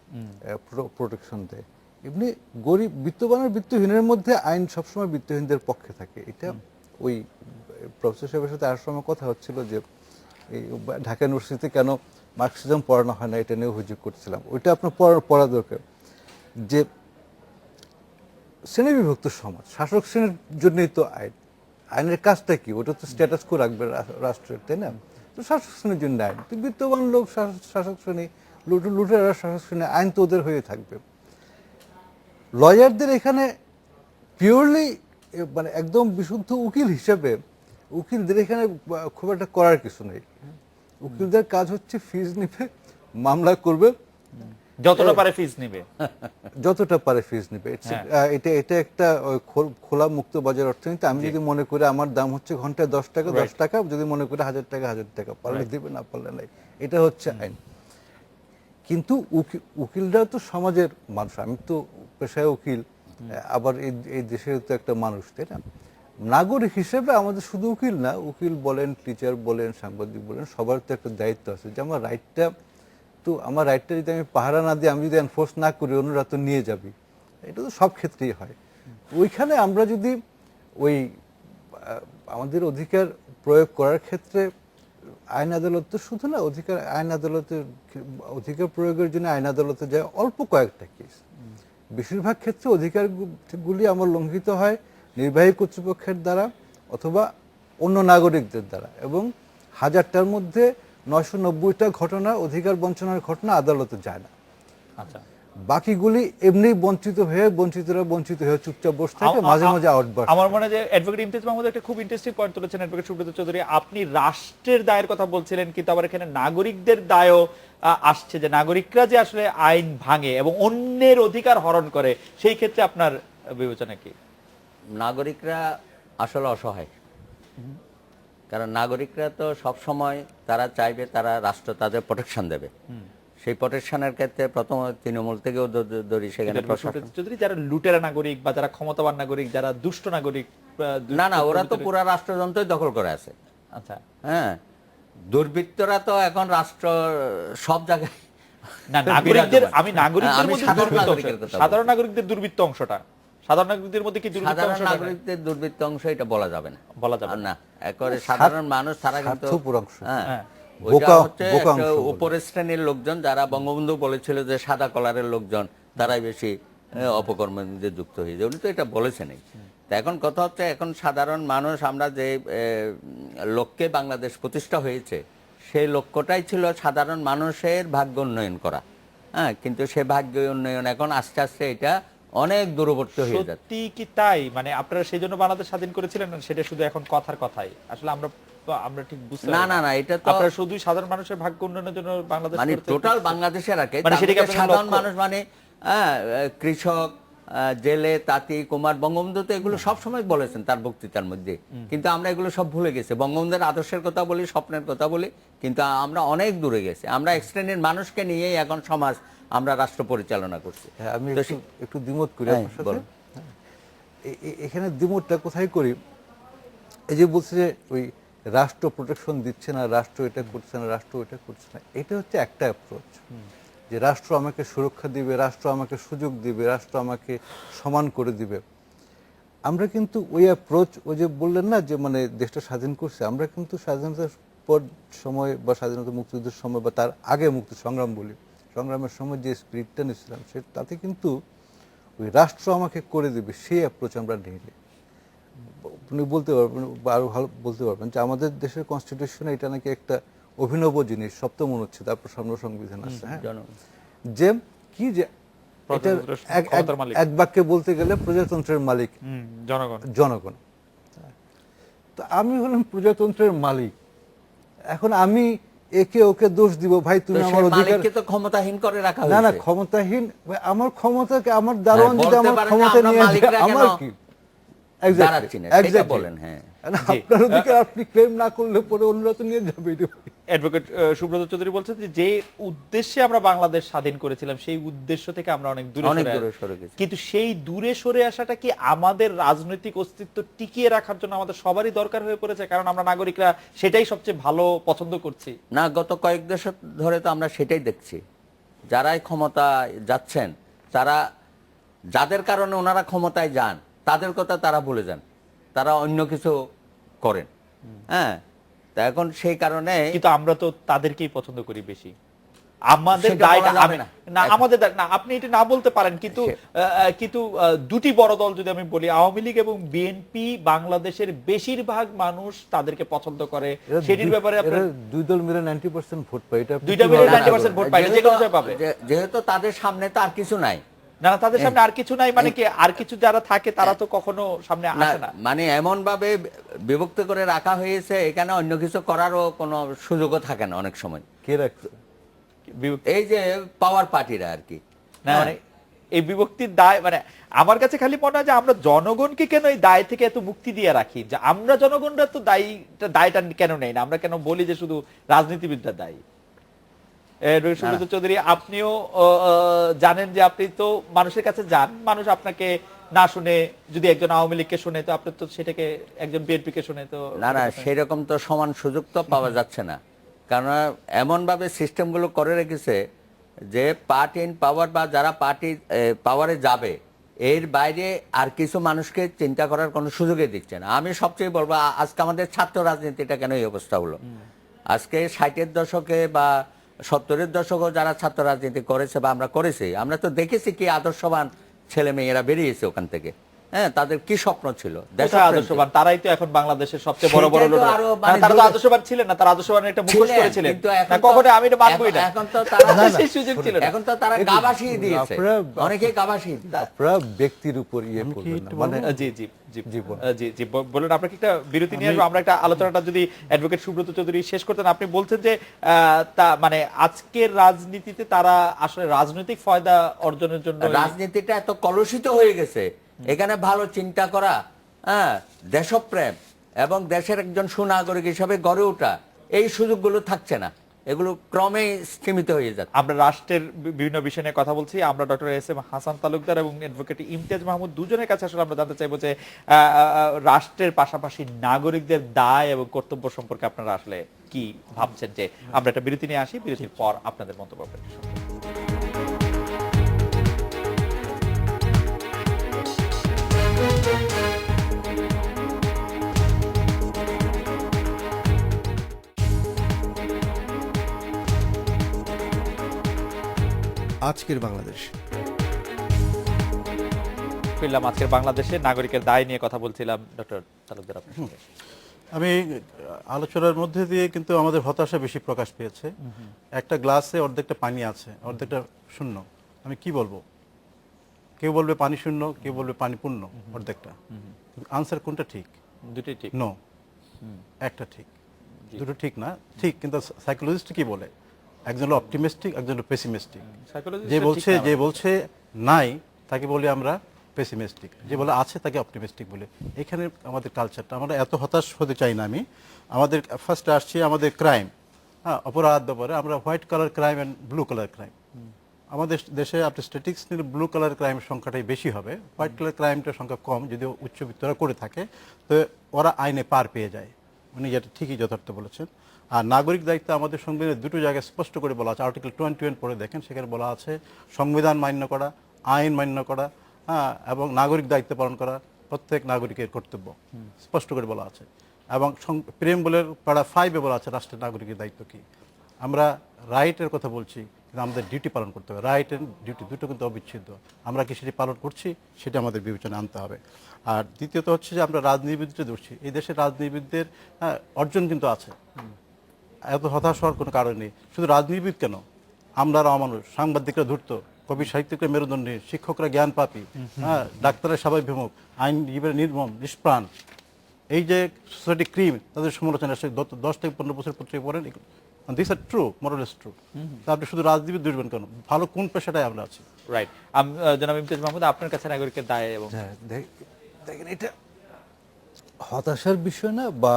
প্রোটেকশন দেয়। এমনি গরিব বিত্তবানের বিত্তহীনের মধ্যে আইন সবসময় বিত্তহীনদের পক্ষে থাকে। এটা ওই প্রফেসর সাহেবের সাথে আর সময় কথা হচ্ছিল যে এই ঢাকা ইউনিভার্সিটিতে কেন মার্কসিজম পড়ানো হয় না, এটা নিয়ে অভিযোগ করছিলাম। ওইটা আপনার পড়া দরকার। যে শ্রেণীবিভক্ত সমাজ, শাসক শ্রেণীর জন্যই তো আইনের কাজটা কি? ওটা তো স্ট্যাটাস কো রাখবে রাষ্ট্রের, তাই না? তো শাসক শ্রেণীর জন্য আইন, তো বিত্তবান লোক শাসক শ্রেণী, লুটেরা শাসক শ্রেণী, আইন তো ওদের হয়ে থাকবে। লয়ারদের এখানে পিওরলি মানে একদম বিশুদ্ধ উকিল হিসেবে উকিলদের এখানে খুব একটা করার কিছু নেই। উকিলদের কাজ হচ্ছে ফিজ নিবে, মামলা করবে, যতটা পারে ফিজ নিবে, যতটা পারে ফিজ নিবে। এটা একটা খোলা মুক্ত বাজার অর্থনীতি। আমি যদি মনে করি আমার দাম হচ্ছে ঘন্টায় 10 টাকা, 10 টাকা, যদি মনে করি 1000 টাকা, 1000 টাকা, পারলে দিবে, না পারলে নাই। এটা হচ্ছে আইন। কিন্তু উকিলরা তো সমাজের মানুষ। আমি তো পেশায় উকিল, আবার এই দেশের তো একটা মানুষ, তাই না? নাগরিক হিসেবে আমাদের শুধু উকিল না, উকিল বলেন, টিচার বলেন, সাংবাদিক বলেন, সবার তো একটা দায়িত্ব আছে যে আমার রাইটটা যদি আমি পাহারা না দিয়ে, আমি যদি এনফোর্স না করি, অন্যরা তো নিয়ে যাবি। এটা তো সব ক্ষেত্রেই হয়। ওইখানে আমরা যদি ওই আমাদের অধিকার প্রয়োগ করার ক্ষেত্রে আইন আদালত তো শুধু না, অধিকার প্রয়োগের জন্য আইন আদালতে যায় অল্প কয়েকটা কেস। বেশিরভাগ ক্ষেত্রে অধিকারগুলি আমার লঙ্ঘিত হয় নির্বাহী কর্তৃপক্ষের দ্বারা অথবা অন্য নাগরিকদের দ্বারা, এবং 1000টার মধ্যে 990টা ঘটনা, অধিকার বঞ্চনার ঘটনা, আদালতে যায় না। আচ্ছা, বাকিগুলি এমনি বঞ্চিতরা বঞ্চিত হয়ে চুপচাপ বসে থাকে, মাঝে মাঝে আউটবার্স্ট। আমার মনে হয় যে অ্যাডভোকেট ইমতিয়াজ মাহমুদ একটা খুব ইন্টারেস্টিং পয়েন্ট তুলেছেন। অ্যাডভোকেট সুব্রত চৌধুরী, আপনি রাষ্ট্রের দায়ের কথা বলছিলেন, কিন্তু আবার এখানে নাগরিকদের দায়ও আসছে, যে নাগরিকরা যে আসলে আইন ভাঙে এবং অন্যের অধিকার হরণ করে, সেই ক্ষেত্রে আপনার বিবেচনা কি? নাগরিকরা আসলে অসহায়, কারণ নাগরিকরা তো সব সময় তারা চাইবে তারা রাষ্ট্র তাদের প্রোটেকশন দেবে। সেই প্রোটেকশনের ক্ষেত্রে প্রথম তৃণমূল থেকেও ধরি, সেখানে যদি যারা লুটেরা নাগরিক বা যারা ক্ষমতাবান নাগরিক, যারা দুষ্ট নাগরিক, না ওরা তো পুরা রাষ্ট্রযন্ত্রই দখল করে আছে। আচ্ছা, হ্যাঁ, দুর্বৃত্তরা তো এখন রাষ্ট্র সব জায়গায় না, নাগরিকদের, আমি নাগরিকদের আমি মধ্যে সাধারণ দুর্বৃত্ত নাগরিকের অংশ, কথা সাধারণ নাগরিকদের দুর্বৃত্ত অংশটা, সাধারণ নাগরিকদের মধ্যে কি দুর্বৃত্ত সাধারণ অংশটা? নাগরিকদের দুর্বৃত্ত অংশ এটা বলা যাবে না, বলা যাবে না। একেবারে সাধারণ মানুষ তারা কিন্তু স্বার্থপর অংশ। হ্যাঁ, হ্যাঁ। ওইটা বোকা- হচ্ছে বোকা একটা অংশ বলে। উপরের শ্রেণীর লোকজন, যারা বঙ্গবন্ধু বলেছিল যে সাদা কলারের লোকজন তারাই বেশি অপকর্মের মধ্যে যুক্ত হয়ে যায়, উনি তো এটা বলেছেনই। তা এখন কথা হচ্ছে, এখন সাধারণ মানুষ, আমরা যে লক্ষ্যে বাংলাদেশ প্রতিষ্ঠা হয়েছে সেই লক্ষ্যটাই ছিল সাধারণ মানুষের ভাগ্য উন্নয়ন করা। হ্যাঁ, কিন্তু সে ভাগ্য উন্নয়ন এখন আস্তে আস্তে এটা অনেক দূরবর্তী হয়ে যাচ্ছে। সত্যি কি তাই? মানে আপনারা সেই জন্য বাংলাদেশ স্বাধীন করেছিলেন না সেটা শুধু এখন কথার কথাই? আসলে আমরা ঠিক বুঝতে না পারি না না, এটা তো আপনারা শুধুই সাধারণ মানুষের ভাগ্য উন্নয়নের জন্য বাংলাদেশ মানে করতে- টোটাল বাংলাদেশের আর কি। মানে তার সেটাকে মধ্যে আপনাদের সাধারণ লক্ষ্য? মানুষ মানে কৃষক, জেলে, তাঁতি, কুমার, বঙ্গবন্ধু তো এগুলো সব সময় বলেছেন তার বক্তৃতার মধ্যে, কিন্তু আমরা এগুলো সব ভুলে গেছি। বঙ্গবন্ধুর আদর্শের কথা বলি, স্বপ্নের কথা বলি, কিন্তু আমরা অনেক দূরে গেছি। আমরা এক শ্রেণীর মানুষকে নিয়েই এখন সমাজ, আমরা রাষ্ট্র পরিচালনা করছি। হ্যাঁ, আমি তো একটু দ্বিমত করি হ্যাঁ, আপনার সাথে। বলুন। এখানে দ্বিমতটা কোথায় করি, এই যে বলছে যে ওই রাষ্ট্র প্রোটেকশন দিচ্ছে না, রাষ্ট্র এটা করছে না, রাষ্ট্র এটা করছে না, এটা হচ্ছে একটা অ্যাপ্রোচ যে রাষ্ট্র আমাকে সুরক্ষা দিবে, রাষ্ট্র আমাকে সুযোগ দিবে, রাষ্ট্র আমাকে সমান করে দিবে। আমরা কিন্তু ওই অ্যাপ্রোচ, ওই যে বললেন না যে মানে দেশটা স্বাধীন করছে, আমরা কিন্তু স্বাধীনতার পর সময় বা স্বাধীনতা মুক্তিযুদ্ধের সময় বা তার আগে মুক্তি সংগ্রাম বলি, সংগ্রামের সময় যে স্পিরিটটা নিয়েছিলাম সে তাতে কিন্তু ওই রাষ্ট্র আমাকে করে দেবে সেই অ্যাপ্রোচ আমরা নিইনি। আপনি বলতে পারবেন বা আরো ভালো বলতে পারবেন যে আমাদের দেশের কনস্টিটিউশনে এটা নাকি একটা অভিনব জিনিস, সপ্তম অনুচ্ছেদ, তারপর সামনে সংবিধান আছে, হ্যাঁ, যে কি যে এটা ক্ষমতার মালিক। এক বাক্যে বলতে গেলে প্রজাতন্ত্রের মালিক জনগণ। জনগণ। তো আমি হলাম প্রজাতন্ত্রের মালিক, এখন আমি একে ওকে দোষ দিব, ভাই তুমি তো আমার সেই অধিকার, মালিককে তো ক্ষমতাহীন করে রাখা না না হয়েছে। ক্ষমতাহীন, ভাই, আমার ক্ষমতাকে আমার দারোয়ান হ্যাঁ, যদি বলতে আমার পারেন যে ক্ষমতা আমরা নিয়ে যায়, মালিকরা আমার কেন কি দাঁড়াচ্ছি না, সেটা বলেন। হ্যাঁ, আপনার অধিকার আপনি ক্লেম না করলে পরে অন্যরা তো নিয়ে যাবে। অ্যাডভোকেট সুব্রত চৌধুরী বলছেন যে উদ্দেশ্যে আমরা বাংলাদেশ স্বাধীন করেছিলাম সেই উদ্দেশ্য থেকে আমরা অনেক দূরে অনেক সরে দূরে আসি। সরে গেছি। কিন্তু সেই দূরে সরে আসাটা কি আমাদের রাজনৈতিক অস্তিত্ব টিকিয়ে রাখার জন্য আমাদের সবারই দরকার হয়ে পড়েছে? কারণ আমরা নাগরিকরা সেটাই সবচেয়ে ভালো পছন্দ করছি। না, গত কয়েক দশক ধরে তো আমরা সেটাই দেখছি। যারাই ক্ষমতায় যাচ্ছেন, তারা যাদের কারণে ওনারা ক্ষমতায় যান তাদের কথা তারা ভুলে যান, তারা অন্য কিছু করেন। হ্যাঁ, তা এখন সেই কারণে কিন্তু আমরা তো তাদেরকেই পছন্দ করি বেশি। আমাদের সেটা দায়টা বলা যাবে না। না, আমাদের না, আপনি এটা না বলতে পারেন, কিন্তু কিন্তু দুটি বড় দল যদি আমি বলি, আওয়ামী লীগ এবং বিএনপি, বাংলাদেশের বেশিরভাগ মানুষ তাদেরকে পছন্দ করে। সেটির ব্যাপারে আপনার দুই দল মিলে 90% ভোট পায়, এটা আপনি দুইটা কিভাবে মিলে বলবেন? 90% ভোট পায়, যে কোনো জায়গায় পাবে। যেহেতু তাদের সামনে তো আর কিছু নাই। না না, তাদের সামনে আর কিছু নাই মানে কি, আর কিছু যারা থাকে তারা তো কখনো সামনে আসে না। মানে এমন ভাবে বিভক্ত করে রাখা হয়েছে, এখানে অন্য কিছু করারও কোনো সুযোগও থাকে না অনেক সময়। কে রাখছে? এই যে পাওয়ার পার্টিরা আর কি, না মানে এই বিভক্তির দায়, মানে আমার কাছে খালি মনে হয় যে আমরা জনগণকে কেন এই দায় থেকে এত মুক্তি দিয়ে রাখি, যে আমরা জনগণরা তো দায়টা কেন নেই না, আমরা কেন বলি যে শুধু রাজনীতিবিদরা দায়ী। সুব্রত চৌধুরী, আপনিও জানেন যে আপনি তো মানুষের কাছে যান, মানুষ আপনাকে না শুনে যদি একজন আওয়ামী লীগকে শুনে তো আপনি তো সেটাকে, একজন বিএনপি কে শুনে তো না না, সেরকম তো সমান সুযোগ তো পাওয়া যাচ্ছে না। কারণ এমন ভাবে সিস্টেমগুলো করে রেখেছে যে পার্টি ইন পাওয়ার বা যারা পার্টি পাওয়ারে যাবে এর বাইরে আর কিছু মানুষকে চিন্তা করার কোনো সুযোগই দিচ্ছে না। আমি সবচেয়ে বলবো, আজকে আমাদের ছাত্র রাজনীতিটা কেন এই অবস্থা হলো? আজকে 60-এর দশকে বা 70-এর দশকেও যারা ছাত্র রাজনীতি করেছে বা আমরা করেছি, আমরা তো দেখেছি কি আদর্শবান ছেলে মেয়েরা বেরিয়েছে ওখান থেকে। হ্যাঁ, তাদের কি স্বপ্ন ছিল, আদর্শবান, তারাই তো এখন বাংলাদেশের সবচেয়ে বড় বড় লোক। মানে তারা তো আদর্শবান ছিলেন না, তারা আদর্শবানের একটা মুখোশ করেছিলেন, না কখনো আমি এটা মানবই না। এখন তো তারা সেই সুযোগ ছিল না। এখন তো তারা গা ভাসিয়ে দিয়েছে, অনেকেই গা ভাসিয়ে দিয়েছে। আপনারা ব্যক্তির উপর করবেন না, মানে জি জি জি জি জি বলুন, আপনাকে একটা বিরতি নিয়ে আসবো, আমরা একটা আলোচনাটা যদি অ্যাডভোকেট সুব্রত চৌধুরী শেষ করতেন। আপনি বলছেন যে তা মানে আজকের রাজনীতিতে তারা আসলে রাজনৈতিক ফায়দা অর্জনের জন্য রাজনীতিটা এত কলুষিত হয়ে গেছে, এখানে ভালো চিন্তা করা, হ্যাঁ, দেশপ্রেম এবং দেশের একজন সুনাগরিক হিসাবে গড়ে ওঠা, এই সুযোগগুলো থাকছে না, এগুলো ক্রমে সীমিত হয়ে যাচ্ছে। আমরা রাষ্ট্রের বিভিন্ন বিষয় নিয়ে কথা বলছি। আমরা doctor S M Hasan Talukdar এবং অ্যাডভোকেট ইমতিয়াজ মাহমুদ দুজনের কাছে আসলে আমরা জানতে চাইবো যে রাষ্ট্রের পাশাপাশি নাগরিকদের দায় এবং কর্তব্য সম্পর্কে আপনারা আসলে কি ভাবছেন। যে আমরা একটা বিরতি নিয়ে আসি, বিরতির পর আপনাদের মন্তব্য আজকের বাংলাদেশ। ফিরলাম আজকের বাংলাদেশে নাগরিকের দায় নিয়ে কথা বলছিলাম ডক্টর তালুকদার আপনার সঙ্গে। আমি আলোচনার মধ্যে দিয়ে কিন্তু আমাদের হতাশা বেশি প্রকাশ পেয়েছে। একটা গ্লাসে অর্ধেকটা পানি আছে, অর্ধেকটা শূন্য। আমি কি বলবো? কেউ বলবে পানি শূন্য, কেউ বলবে পানি পূর্ণ, অর্ধেকটা। আনসার কোনটা ঠিক? দুটোই ঠিক। নো, একটা ঠিক, দুটো ঠিক না। ঠিক, কিন্তু সাইকোলজিস্ট কি বলে? একজন হলো অপটিমিস্টিক, একজন হলো পেসিমিস্টিক। যে বলছে নাই তাকে বলি আমরা পেসিমিস্টিক, যে বলে আছে তাকে অপটিমিস্টিক বলে। এখানে আমাদের কালচারটা, আমরা এত হতাশ হতে চাই না। আমি আমাদের ফার্স্টে আসছি আমাদের ক্রাইম, হ্যাঁ, অপরাধ ব্যাপারে আমরা white colour crime and blue colour crime. আমাদের দেশে আপনি স্ট্যাটিস্টিক্স নিলে ব্লু কালার ক্রাইমের সংখ্যাটাই বেশি হবে, হোয়াইট কালার ক্রাইমটার সংখ্যা কম, যদিও উচ্চবিত্তরা করে থাকে। তো ওরা আইনে পার পেয়ে যায়, উনি যেটা ঠিকই যথার্থ বলেছেন। আর নাগরিক দায়িত্ব আমাদের সংবিধানের দুটো জায়গায় স্পষ্ট করে বলা আছে। আর্টিকেল 21 পড়ে দেখেন, সেখানে বলা আছে সংবিধান মান্য করা, আইন মান্য করা, হ্যাঁ, এবং নাগরিক দায়িত্ব পালন করা প্রত্যেক নাগরিকের কর্তব্য, স্পষ্ট করে বলা আছে। এবং প্রেমবলের পাড়া 5-এ বলা আছে রাষ্ট্রের নাগরিকের দায়িত্ব কি। আমরা রাইটের কথা বলছি, কিন্তু আমাদের ডিউটি পালন করতে হবে। রাইট অ্যান্ড ডিউটি দুটো কিন্তু অবিচ্ছেদ্য। আমরা কি সেটি পালন করছি, সেটা আমাদের বিবেচনায় আনতে হবে। আর দ্বিতীয়ত হচ্ছে যে আমরা রাজনীতিবিদকে ধরছি। এই দেশের রাজনীতিবিদদের অর্জন কিন্তু আছে, এত হতাশ হওয়ার কোনো কারণ নেই। শুধু রাজনীতিবিদ কেন, আমরা অমানুষ, সাংবাদিকরা ধূর্ত, কবি সাহিত্যিকরা মেরুদণ্ডী, শিক্ষকরা জ্ঞান পাপী, হ্যাঁ, ডাক্তারের স্বাভাবিক, আইনজীবীরা নির্মম নিষ্প্রাণ। এই যে সোসাইটি ক্রিম, তাদের সমালোচনা 10 থেকে 15 বছর পত্রিকা পড়েন, দিস আর ট্রু, মোরালেস ট্রু। আপনি শুধু রাজনীতি ধরবেন কেন? ভালো কোন পেশাটাই আমরা আছি। রাইট। জনাব ইমতিয়াজ মাহমুদ, আপনার কাছে নাগরিকের দায় এবং দেখেন, এটা হতাশার বিষয় না বা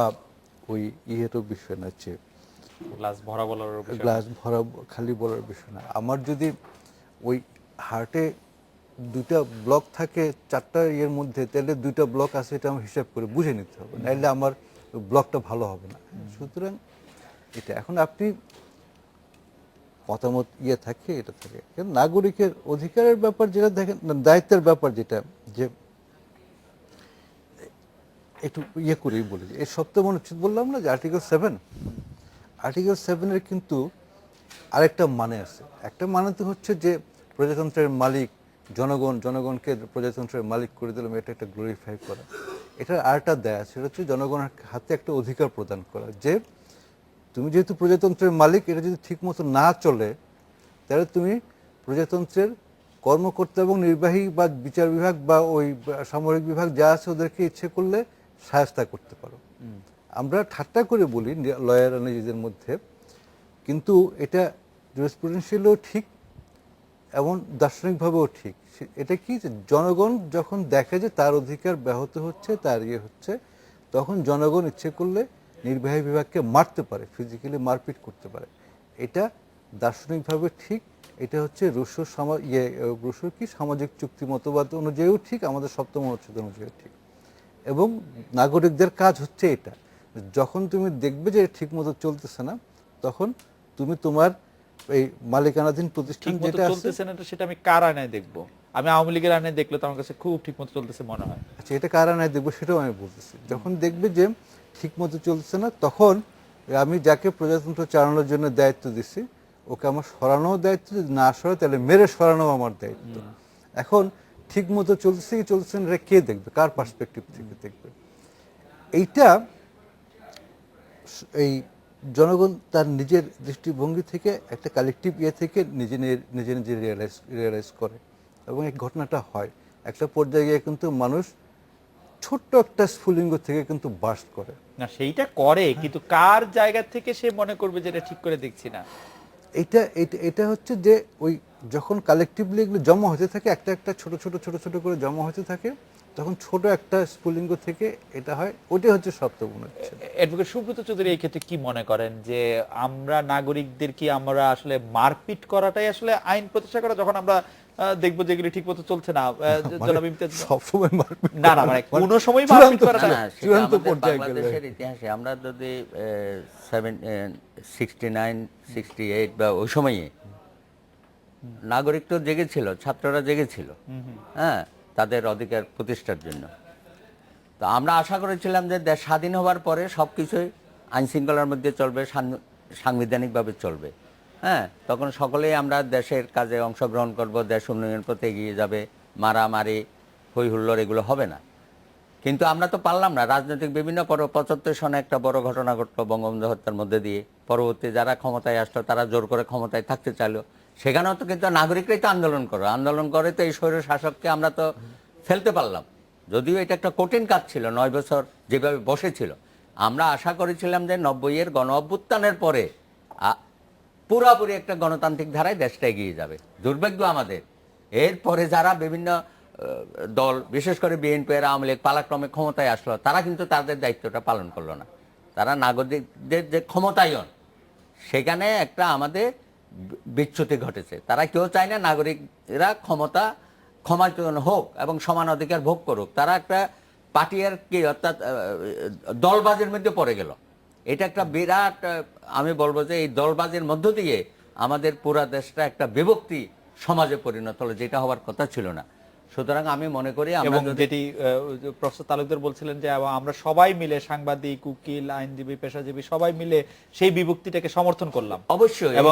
ওই ইয়েরও বিষয় না, হচ্ছে গ্লাস ভরা বলার বিষয়। গ্লাস ভরা খালি বলার বিষয় না। আমার যদি ওই হার্টে 2টা ব্লক থাকে 4টা ইয়ের মধ্যে, তাহলে 2টা ব্লক আছে, এটা আমার হিসাব করে বুঝে নিতে হবে, নাহলে আমার ব্লকটা ভালো হবে না। সুতরাং এটা এখন আপনি মতামত থাকে, এটা থাকে। কিন্তু নাগরিকের অধিকারের ব্যাপার যেটা দেখেন, দায়িত্বের ব্যাপার যেটা, যে একটু করেই বলি, এর সপ্তাহ মনে উচিত বললাম না যে আর্টিকেল 7 এর কিন্তু আরেকটা মানে আছে। একটা মানে তো হচ্ছে যে প্রজাতন্ত্রের মালিক জনগণকে প্রজাতন্ত্রের মালিক করে দিলাম, এটা একটা গ্লোরিফাই করা। এটার আরেকটা দেয়া, সেটা হচ্ছে জনগণের হাতে একটা অধিকার প্রদান করা, যে তুমি যেহেতু প্রজাতন্ত্রের মালিক, এটা যদি ঠিক মতো না চলে, তাহলে তুমি প্রজাতন্ত্রের কর্মকর্তা এবং নির্বাহী বা বিচার বিভাগ বা ওই সামরিক বিভাগ যা আছে, ওদেরকে ইচ্ছে করলে শায়েস্তা করতে পারো। আমরা ঠাট্টা করে বলি লয়ার নিজেদের মধ্যে, কিন্তু এটা জুরিসপ্রুডেন্সিয়ালও ঠিক এবং দার্শনিকভাবেও ঠিক। এটা কি, যে জনগণ যখন দেখে যে তার অধিকার ব্যাহত হচ্ছে, তার হচ্ছে, তখন জনগণ ইচ্ছে করলে নির্বাহী বিভাগকে মারতে পারে, ফিজিক্যালি মারপিট করতে পারে। এটা দার্শনিকভাবে ঠিক। এটা হচ্ছে রুশোর কি সামাজিক চুক্তি মতবাদ অনুযায়ীও ঠিক, আমাদের 7ম অনুচ্ছেদ অনুযায়ী ঠিক। এবং নাগরিকদের কাজ হচ্ছে এটা, যখন তুমি দেখবে যে ঠিক মতো চলতেছে না, তখন তুমি তোমার এই মালিকানাধীন প্রতিষ্ঠান যেটা চলতেছে না, সেটা আমি কার আয়নায় দেখবো? আমি আওয়ামী লীগের আয়নায় দেখলে তো আমার কাছে খুব ঠিক মতো চলতেছে মনে হয়। আচ্ছা, এটা কার আয়নায় দেখবো সেটাও আমি বলতেছি। যখন দেখবে যে ঠিক মতো চলতেছে না, তখন আমি যাকে প্রজাতন্ত্র চালানোর জন্য দায়িত্ব দিচ্ছি, ওকে আমার সরানোও দায়িত্ব, যদি না সরাই তাহলে মেরে সরানো আমার দায়িত্ব। এখন ঠিক মতো চলতেছে কি চলতেছে না, এটা কে দেখবে, কার পার্সপেক্টিভ থেকে দেখবে? এইটা এই জনগণ তার নিজের দৃষ্টিভঙ্গি থেকে, একটা কালেকটিভ থেকে নিজে নিজে রিয়েলাইজ করে, এবং এই ঘটনাটা হয়। একটা পর্যায়ে গিয়ে কিন্তু মানুষ ছোট্ট একটা স্ফুলিঙ্গ থেকে কিন্তু বার্স্ট করে না, সেইটা করে, কিন্তু কার জায়গা থেকে সে মনে করবে যে এটা ঠিক করে দেখছি না? এটা হচ্ছে যে ওই যখন কালেকটিভলি এগুলো জমা হতে থাকে, একটা ছোট ছোট করে জমা হতে থাকে, তখন ছোট একটা স্ফুলিঙ্গ থেকে এটা হয়। ওটাই হচ্ছে সপ্তম অনুচ্ছেদ। অ্যাডভোকেট সুব্রত চৌধুরী এই ক্ষেত্রে কি মনে করেন, যে আমরা নাগরিকদের কি আমরা আসলে মারপিট করাটাই আসলে আইন প্রতিষ্ঠা করা, যখন আমরা দেখবো যে এগুলি ঠিক মতো চলছে না? জনাব ইমতিয়াজ, সবসময় মারপিট না মানে কোন সময় মারপিট করাটা চূড়ান্ত পর্যায়ে গেলে। বাংলাদেশের ইতিহাসে আমরা যদি 69, 68 বা ওই সময়ে নাগরিক তো জেগেছিল, ছাত্ররা জেগেছিল, হ্যাঁ, তাদের অধিকার প্রতিষ্ঠার জন্য। তো আমরা আশা করেছিলাম যে দেশ স্বাধীন হওয়ার পরে সবকিছুই আইন শৃঙ্খলার মধ্যে চলবে, সাংবিধানিকভাবে চলবে। হ্যাঁ, তখন সকলেই আমরা দেশের কাজে অংশগ্রহণ করব, দেশ উন্নয়নের পথে এগিয়ে যাবে, মারামারি হই হুল্লোড় এগুলো হবে না। কিন্তু আমরা তো পারলাম না। রাজনৈতিক বিভিন্ন 75 সনে একটা বড় ঘটনা ঘটলো বঙ্গবন্ধু হত্যার মধ্যে দিয়ে। পরবর্তী যারা ক্ষমতায় আসলো তারা জোর করে ক্ষমতায় থাকতে চাইলো, সেখানেও তো কিন্তু নাগরিকরাই তো আন্দোলন করে তো এই স্বৈর শাসককে আমরা তো ফেলতে পারলাম। যদিও এটা একটা কঠিন কাজ ছিল, 9 বছর যেভাবে বসেছিল। আমরা আশা করেছিলাম যে 90-এর গণ অভ্যুত্থানের পরে পুরাপুরি একটা গণতান্ত্রিক ধারায় দেশটা এগিয়ে যাবে। দুর্ভাগ্য আমাদের, এরপরে যারা বিভিন্ন দল, বিশেষ করে বিএনপি আর আওয়ামী লীগ পালাক্রমে ক্ষমতায় আসলো, তারা কিন্তু তাদের দায়িত্বটা পালন করলো না। তারা নাগরিকদের যে ক্ষমতায়ন, সেখানে একটা আমাদের বিচ্যুতি ঘটেছে। তারা কেউ চায় না নাগরিকরা ক্ষমতায়ন হোক এবং সমান অধিকার ভোগ করুক। তারা একটা পার্টিয়ার কি অর্থাৎ দলবাজের মধ্যে পড়ে গেল। এটা একটা বিরাট, আমি বলবো যে এই দলবাজের মধ্য দিয়ে আমাদের পুরা দেশটা একটা বিভক্তি সমাজে পরিণত হলো, যেটা হওয়ার কথা ছিল না। সুতরাং আমি মনে করি এবং যেটি প্রফেসর তালুকদার বলছিলেন যে আমরা সবাই মিলে, সাংবাদিক, উকিল, আইনজীবী, পেশাজীবী সবাই মিলে সেই বিভক্তিটাকে সমর্থন করলাম অবশ্যই, এবং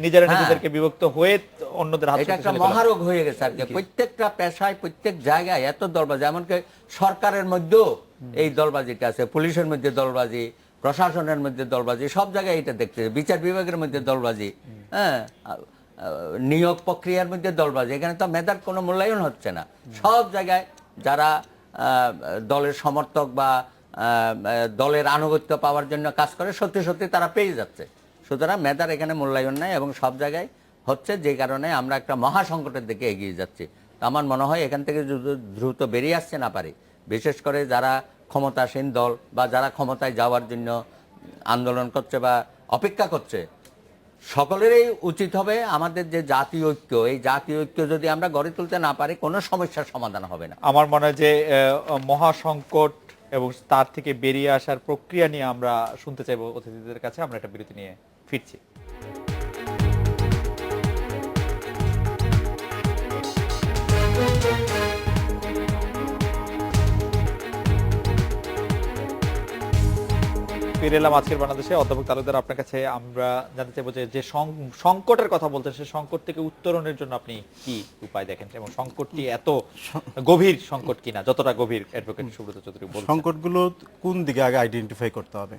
নিজেরা নিজেদেরকে বিভক্ত হয়ে অন্যদের হাত এটা একটা মহারোগ হয়ে গেছে আর কি। প্রত্যেকটা পেশায়, প্রত্যেক জায়গায় এত দলবাজি, এমনকি সরকারের মধ্যেও এই দলবাজিটা আছে, পুলিশের মধ্যে দলবাজি, প্রশাসনের মধ্যে দলবাজি, সব জায়গায় এটা দেখতে, বিচার বিভাগের মধ্যে দলবাজি, হ্যাঁ, নিয়োগ প্রক্রিয়ার মধ্যে দলবাজি। এখানে তো মেধার কোনো মূল্যায়ন হচ্ছে না। সব জায়গায় যারা দলের সমর্থক বা দলের আনুগত্য পাওয়ার জন্য কাজ করে, সত্যি সত্যি তারা পেয়ে যাচ্ছে। সুতরাং মেধার এখানে মূল্যায়ন নাই এবং সব জায়গায় হচ্ছে, যে কারণে আমরা একটা মহা সংকটের দিকে এগিয়ে যাচ্ছি। তো আমার মনে হয় এখান থেকে দ্রুত বেরিয়ে আসছে না পারি, বিশেষ করে যারা ক্ষমতাসীন দল বা যারা ক্ষমতায় যাওয়ার জন্য আন্দোলন করছে বা অপেক্ষা করছে, সকলেরই উচিত হবে আমাদের যে জাতীয় ঐক্য, এই জাতীয় ঐক্য যদি আমরা গড়ে তুলতে না পারি, কোনো সমস্যার সমাধান হবে না। আমার মনে হয় যে মহা সংকট এবং তার থেকে বেরিয়ে আসার প্রক্রিয়া নিয়ে আমরা শুনতে চাইবো অতিথিদের কাছে। আমরা একটা বিরতি নিয়ে ফিরছি। ফিরে এলাম আজকের বাংলাদেশে। অধ্যাপক তালুকদার, আপনার কাছে আমরা জানতে চাইবো যে সংকটের কথা বলতেন, সেই সংকট থেকে উত্তরণের জন্য আপনি কি উপায় দেখেন, এবং সংকটটি এত গভীর সংকট কিনা, যতটা গভীর অ্যাডভোকেট সুব্রত চৌধুরী বলছেন। সংকটগুলো কোন দিকে আগে আইডেন্টিফাই করতে হবে।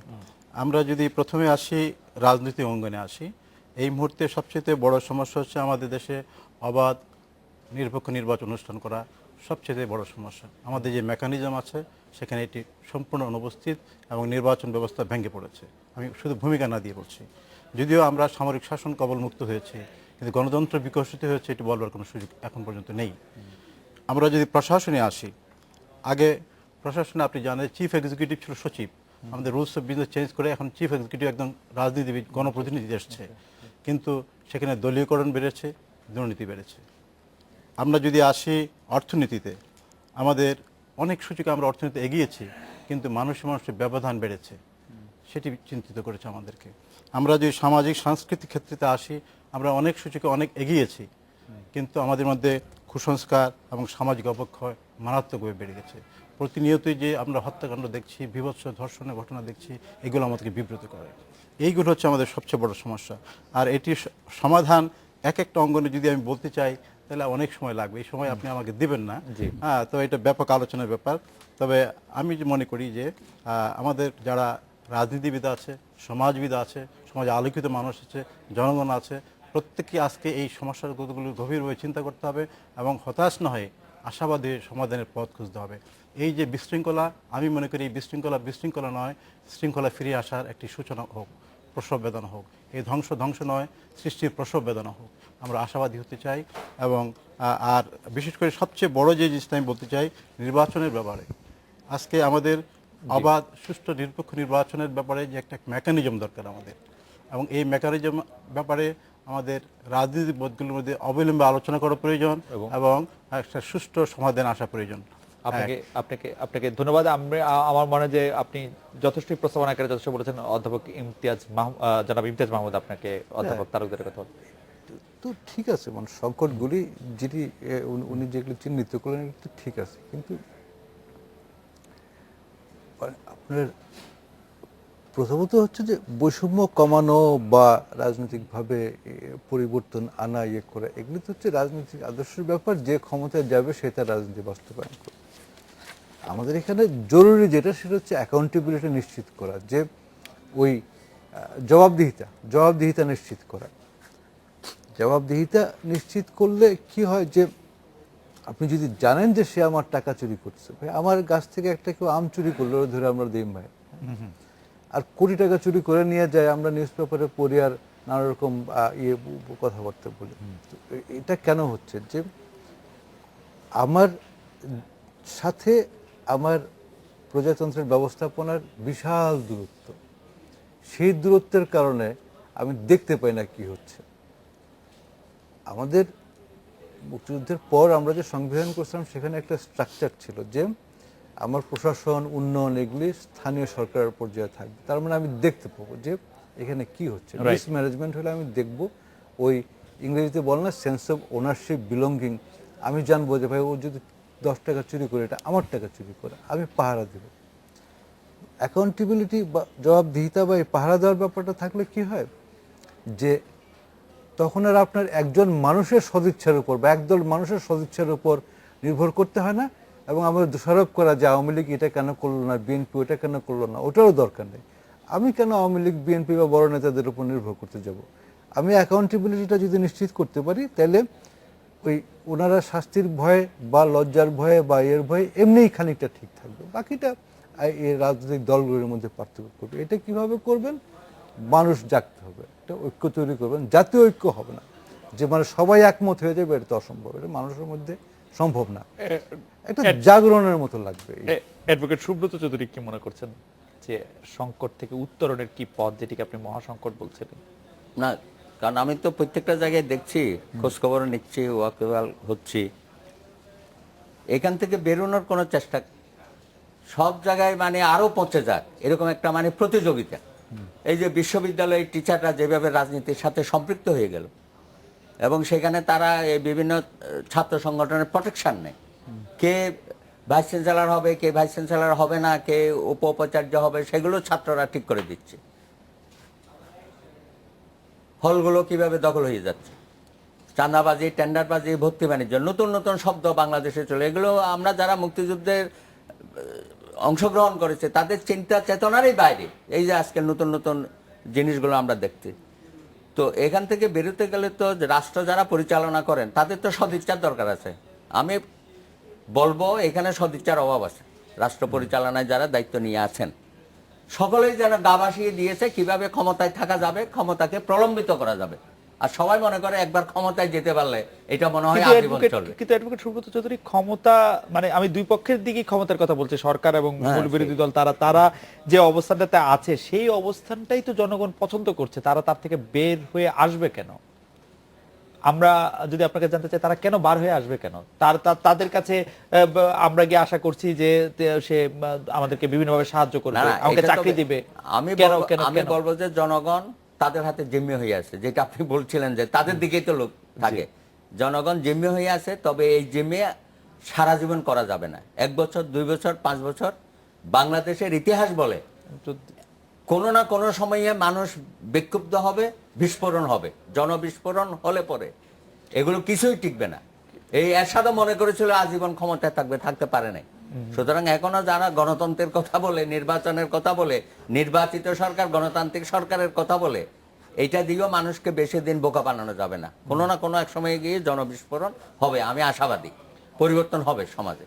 আমরা যদি প্রথমে আসি, রাজনীতি অঙ্গনে আসি, এই মুহূর্তে সবচেয়ে বড় সমস্যা হচ্ছে আমাদের দেশে অবাধ নিরপেক্ষ নির্বাচন অনুষ্ঠান করা সবচেয়ে বড় সমস্যা। আমাদের যে মেকানিজম আছে সেখানে এটি সম্পূর্ণ অনুপস্থিত এবং নির্বাচন ব্যবস্থা ভেঙে পড়েছে। আমি শুধু ভূমিকা না দিয়ে বলছি, যদিও আমরা সামরিক শাসন কবলমুক্ত হয়েছে, কিন্তু গণতন্ত্র বিকশিত হয়েছে এটি বলবার কোনো সুযোগ এখন পর্যন্ত নেই। আমরা যদি প্রশাসনে আসি, আগে প্রশাসনে আপনি জানেন চিফ এক্সিকিউটিভ ছিল সচিব, আমাদের রুলস অফ বিজনেস চেঞ্জ করে এখন চিফ এক্সিকিউটিভ একদম রাজনীতিবিদ, গণপ্রতিনিধি এসছে, কিন্তু সেখানে দলীয়করণ বেড়েছে, দুর্নীতি বেড়েছে। আমরা যদি আসি অর্থনীতিতে, আমাদের অনেক সূচকে আমরা অর্থনীতি এগিয়েছি, কিন্তু মানুষের ব্যবধান বেড়েছে, সেটি চিন্তিত করেছে আমাদেরকে। আমরা যদি সামাজিক সাংস্কৃতিক ক্ষেত্রে আসি, আমরা অনেক সূচকে অনেক এগিয়েছি, কিন্তু আমাদের মধ্যে কুসংস্কার এবং সামাজিক অবক্ষয় মারাত্মকভাবে বেড়ে গেছে। প্রতিনিয়তই যে আমরা হত্যাকাণ্ড দেখছি, বীভৎস ধর্ষণের ঘটনা দেখছি, এগুলো আমাদেরকে বিব্রত করে। এইগুলো হচ্ছে আমাদের সবচেয়ে বড় সমস্যা। আর এটির সমাধান এক একটা অঙ্গনে যদি আমি বলতে চাই তাহলে অনেক সময় লাগবে, এই সময় আপনি আমাকে দিবেন না। হ্যাঁ, তো এটা ব্যাপক আলোচনার ব্যাপার। তবে আমি মনে করি যে আমাদের যারা রাজনীতিবিদ আছে, সমাজবিদ আছে, সমাজে আলোকিত মানুষ আছে, জনগণ আছে, প্রত্যেককে আজকে এই সমস্যাগুলো গভীরভাবে চিন্তা করতে হবে এবং হতাশ না হয়ে আশাবাদী সমাধানের পথ খুঁজতে হবে। এই যে বিশৃঙ্খলা, আমি মনে করি এই বিশৃঙ্খলা নয়, শৃঙ্খলা ফিরে আসার একটি সূচনা হোক, প্রসব বেদনা হোক। এই ধ্বংস নয়, সৃষ্টির প্রসব বেদনা হোক। আমরা আশাবাদী হতে চাই। এবং আর বিশেষ করে সবচেয়ে বড় যে জিনিসটা আমি বলতে চাই, নির্বাচনের ব্যাপারে আজকে আমাদের অবাধ, সুষ্ঠু, নিরপেক্ষ নির্বাচনের ব্যাপারে যে একটা মেকানিজম দরকার আমাদের, এবং এই মেকানিজম ব্যাপারে আমাদের রাজনীতি বোধগুলোর মধ্যে অবিলম্বে আলোচনা করা প্রয়োজন এবং একটা সুষ্ঠু সমাধান আসা প্রয়োজন। আপনাকে ধন্যবাদ। আমার মনে হয় যে আপনি যথেষ্ট প্রস্তাবনা করে যথেষ্ট বলেছেন। অধ্যাপক জনাব ইমতিয়াজ মাহমুদ, আপনাকে অধ্যাপক তালুকদারের কথা। তো ঠিক আছে, মানে সংকটগুলি যেটি উনি যেগুলো চিহ্নিত করলেন তো ঠিক আছে, কিন্তু আপনার প্রথমত হচ্ছে যে বৈষম্য কমানো বা রাজনৈতিকভাবে পরিবর্তন আনা ইয়ে করা, এগুলো তো হচ্ছে রাজনৈতিক আদর্শের ব্যাপার। যে ক্ষমতায় যাবে সে তার রাজনীতি বাস্তবায়ন করবে। আমাদের এখানে জরুরি যেটা, সেটা হচ্ছে অ্যাকাউন্টেবিলিটি নিশ্চিত করা, যে ওই জবাবদিহিতা নিশ্চিত করা। জবাবদিহিতা নিশ্চিত করলে কি হয়, যে আপনি যদি জানেন যে সে আমার টাকা চুরি করছে, ভাই আমার গাছ থেকে একটা কেউ আম চুরি করলো, ওরা ধরে আমরা দিই ভাই, আর কোটি টাকা চুরি করে নিয়ে যায়, আমরা নিউজ পেপারে পড়ি আর নানা রকম কথাবার্তা বলি। তো এটা কেন হচ্ছে, যে আমার সাথে আমার প্রজাতন্ত্রের ব্যবস্থাপনার বিশাল দূরত্ব, সেই দূরত্বের কারণে আমি দেখতে পাই না কি হচ্ছে। আমাদের মুক্তিযুদ্ধের পর আমরা যে সংবিধান করছিলাম, সেখানে একটা স্ট্রাকচার ছিল যে আমার প্রশাসন, উন্নয়ন, এগুলি স্থানীয় সরকারের পর্যায়ে থাকবে। তার মানে আমি দেখতে পাবো যে এখানে কি হচ্ছে। রিস্ক ম্যানেজমেন্ট হলে আমি দেখব, ওই ইংরেজিতে বলে না সেন্স অফ ওনারশিপ, বিলঙ্গিং, আমি জানবো যে ভাই ও যদি 10 টাকা চুরি করে, এটা আমার টাকা চুরি করে, আমি পাহারা দেব। অ্যাকাউন্টেবিলিটি বা জবাবদিহিতা বা এই পাহারা দেওয়ার ব্যাপারটা থাকলে কি হয়, যে তখন আর আপনার একজন মানুষের সদিচ্ছার উপর বা একদল মানুষের সদিচ্ছার উপর নির্ভর করতে হয় না, এবং আমাদের দোষারোপ করা যে আওয়ামী লীগ এটা কেন করলো না, বিএনপি ওটা কেন করলো না, ওটারও দরকার নেই। আমি কেন আওয়ামী লীগ, বিএনপি বা বড় নেতাদের উপর নির্ভর করতে যাব? আমি অ্যাকাউন্টেবিলিটিটা যদি নিশ্চিত করতে পারি, তাহলে ওই ওনারা শাস্তির ভয়ে বা লজ্জার ভয়ে বা এর ভয়ে এমনিই খানিকটা ঠিক থাকবে, বাকিটা এই রাজনৈতিক দলগুলোর মধ্যে পার্থক্য করবে। এটা কিভাবে করবেন? মানুষ জাগতে হবে, একটা ঐক্য তৈরি করবেন। জাতীয় ঐক্য হবে না, যে মানে সবাই একমত হয়ে যাবে, এটা তো অসম্ভব, এটা মানুষের মধ্যে সম্ভব না। একটা জাগরণের মতো লাগবে। অ্যাডভোকেট সুব্রত চৌধুরী কি মনে করছেন, যে সংকট থেকে উত্তরণের কি পথ, যেটিকে আপনি মহাসংকট বলছিলেন? না, কারণ আমি তো প্রত্যেকটা জায়গায় দেখছি, খোঁজখবর নিচ্ছি, ওয়াকিবহাল হচ্ছি, এখান থেকে বেরোনোর কোনো চেষ্টা, সব জায়গায় মানে আরো পচে যাক এরকম একটা মানে প্রতিযোগিতা। এই যে বিশ্ববিদ্যালয়ের টিচাররা যেভাবে রাজনীতির সাথে সম্পৃক্ত হয়ে গেল, এবং সেখানে তারা এই বিভিন্ন ছাত্র সংগঠনের প্রোটেকশন নেয়, কে ভাইস চ্যান্সেলর হবে, কে ভাইস চ্যান্সেলর হবে না, কে উপাচার্য হবে, সেগুলো ছাত্ররা ঠিক করে দিচ্ছে। হলগুলো কিভাবে দখল হয়ে যাচ্ছে, চাঁদাবাজি, টেন্ডারবাজি, ভর্তি বাণিজ্য, নতুন নতুন শব্দ বাংলাদেশে চলে। এগুলো আমরা যারা মুক্তিযুদ্ধের অংশগ্রহণ করেছে তাদের চিন্তা চেতনারই বাইরে এই যে আজকে নতুন নতুন জিনিসগুলো আমরা দেখছি। তো এখান থেকে বেরোতে গেলে তো রাষ্ট্র যারা পরিচালনা করেন তাদের তো সদিচ্ছার দরকার আছে। আমি বলবো এখানে সদিচ্ছার অভাব আছে। রাষ্ট্র পরিচালনায় যারা দায়িত্ব নিয়ে আছেন সকলেই যেন গা ভাসিয়ে দিয়েছে কিভাবে ক্ষমতায় থাকা যাবে, ক্ষমতাকে প্রলম্বিত করা যাবে। আর সবাই মনে করে একবার ক্ষমতায় যেতে পারলে এটা মনে হয় আজীবন চলবে। কিন্তু অ্যাডভোকেট সুব্রত চৌধুরী, ক্ষমতা মানে আমি দুই পক্ষের দিকেই ক্ষমতার কথা বলছি, সরকার এবং মূল বিরোধী দল, তারা যে অবস্থানটাতে আছে সেই অবস্থানটাই তো জনগণ পছন্দ করছে। তারা তার থেকে বের হয়ে আসবে কেন? আমরা যদি আপনাকে জানতে চাই, তারা কেন বার হয়ে আসবে কেন? তাদের কাছে আমরা গিয়ে আশা করছি যে সে আমাদেরকে বিভিন্নভাবে সাহায্য করবে, আমাকে চাকরি দিবে। আমি বলবো যে জনগণ তাদের হাতে জিম্মি হয়ে আছে, যেটা আপনি বলছিলেন যে তাদের দিকেই তো লোক থাকে। জনগণ জিম্মি হয়ে আছে, তবে এই জিম্মি সারা জীবন করা যাবে না। 1 বছর, 2 বছর, 5 বছর। বাংলাদেশের ইতিহাস বলে কোনো না কোনো সময়ে মানুষ বিক্ষুব্ধ হবে, বিস্ফোরণ হবে। জনবিস্ফোরণ হলে পরে এগুলো কিছুই টিকবে না। এই এরশাদও মনে করেছিল আজীবন ক্ষমতায় থাকবে, থাকতে পারে নাই। সুতরাং এখনো যারা গণতন্ত্রের কথা বলে, নির্বাচনের কথা বলে, নির্বাচিত সরকার, গণতান্ত্রিক সরকারের কথা বলে, এইটা দিয়েও মানুষকে বেশি দিন বোকা বানানো যাবে না। কোনো না কোনো এক সময়ে গিয়ে জনবিস্ফোরণ হবে। আমি আশাবাদী পরিবর্তন হবে সমাজে।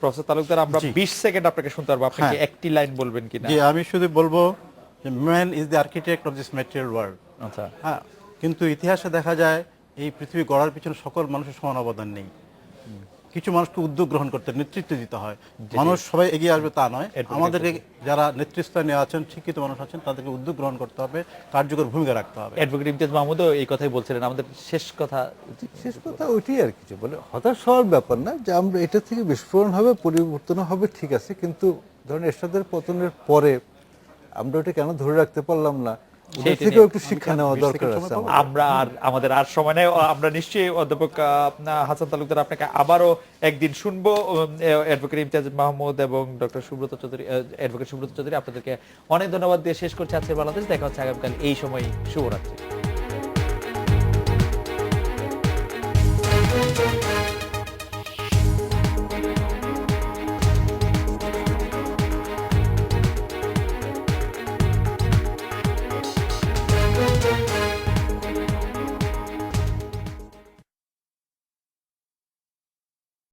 প্রফেসর তালুকদার, আমরা 20 সেকেন্ড আপনাকে শুনতে পারবো, আপনি কি একটি লাইন বলবেন কিনা? যে আমি শুধু বলবো যে man is the architect of this material world. আচ্ছা, হ্যাঁ, কিন্তু ইতিহাসে দেখা যায় এই পৃথিবী গড়ার পিছনে সকল মানুষের সমান অবদান নেই। কিছু মানুষকে উদ্যোগ গ্রহণ করতে, নেতৃত্ব দিতে হয়। মানুষ সবাই এগিয়ে আসবে তা নয়। আমাদেরকে যারা নেতৃস্থানে আছেন, শিক্ষিত মানুষ আছেন, তাদেরকে উদ্যোগ গ্রহণ করতে হবে, কার্যকর ভূমিকা রাখতে হবে। অ্যাডভোকেট ইমতিয়াজ মাহমুদও এই কথাই বলছিলেন। আমাদের শেষ কথা ওইটাই আর কিছু বলে হতাশ হওয়ার ব্যাপার না, যে আমরা এটা থেকে বিস্ফোরণ হবে, পরিবর্তন হবে, ঠিক আছে, কিন্তু ধরেন এরশাদের পতনের পরে আমরা ওটা কেন ধরে রাখতে পারলাম না? ওদের সেইটা থেকেও নিয়ে একটু শিক্ষা নেওয়া 20 দরকার সেকেন্ড আছে সময় আমাদের। আমরা আর আমাদের আর সময় নেই। আমরা নিশ্চয়ই অধ্যাপক হাসান তালুকদার আপনাকে আবারও একদিন শুনবো। অ্যাডভোকেট ইমতিয়াজ মাহমুদ এবং ডক্টর সুব্রত চৌধুরী, অ্যাডভোকেট সুব্রত চৌধুরী, আপনাদেরকে অনেক ধন্যবাদ দিয়ে শেষ করছি আজকের বাংলাদেশ। দেখা হচ্ছে আগামীকাল এই সময়। শুভরাত্রি।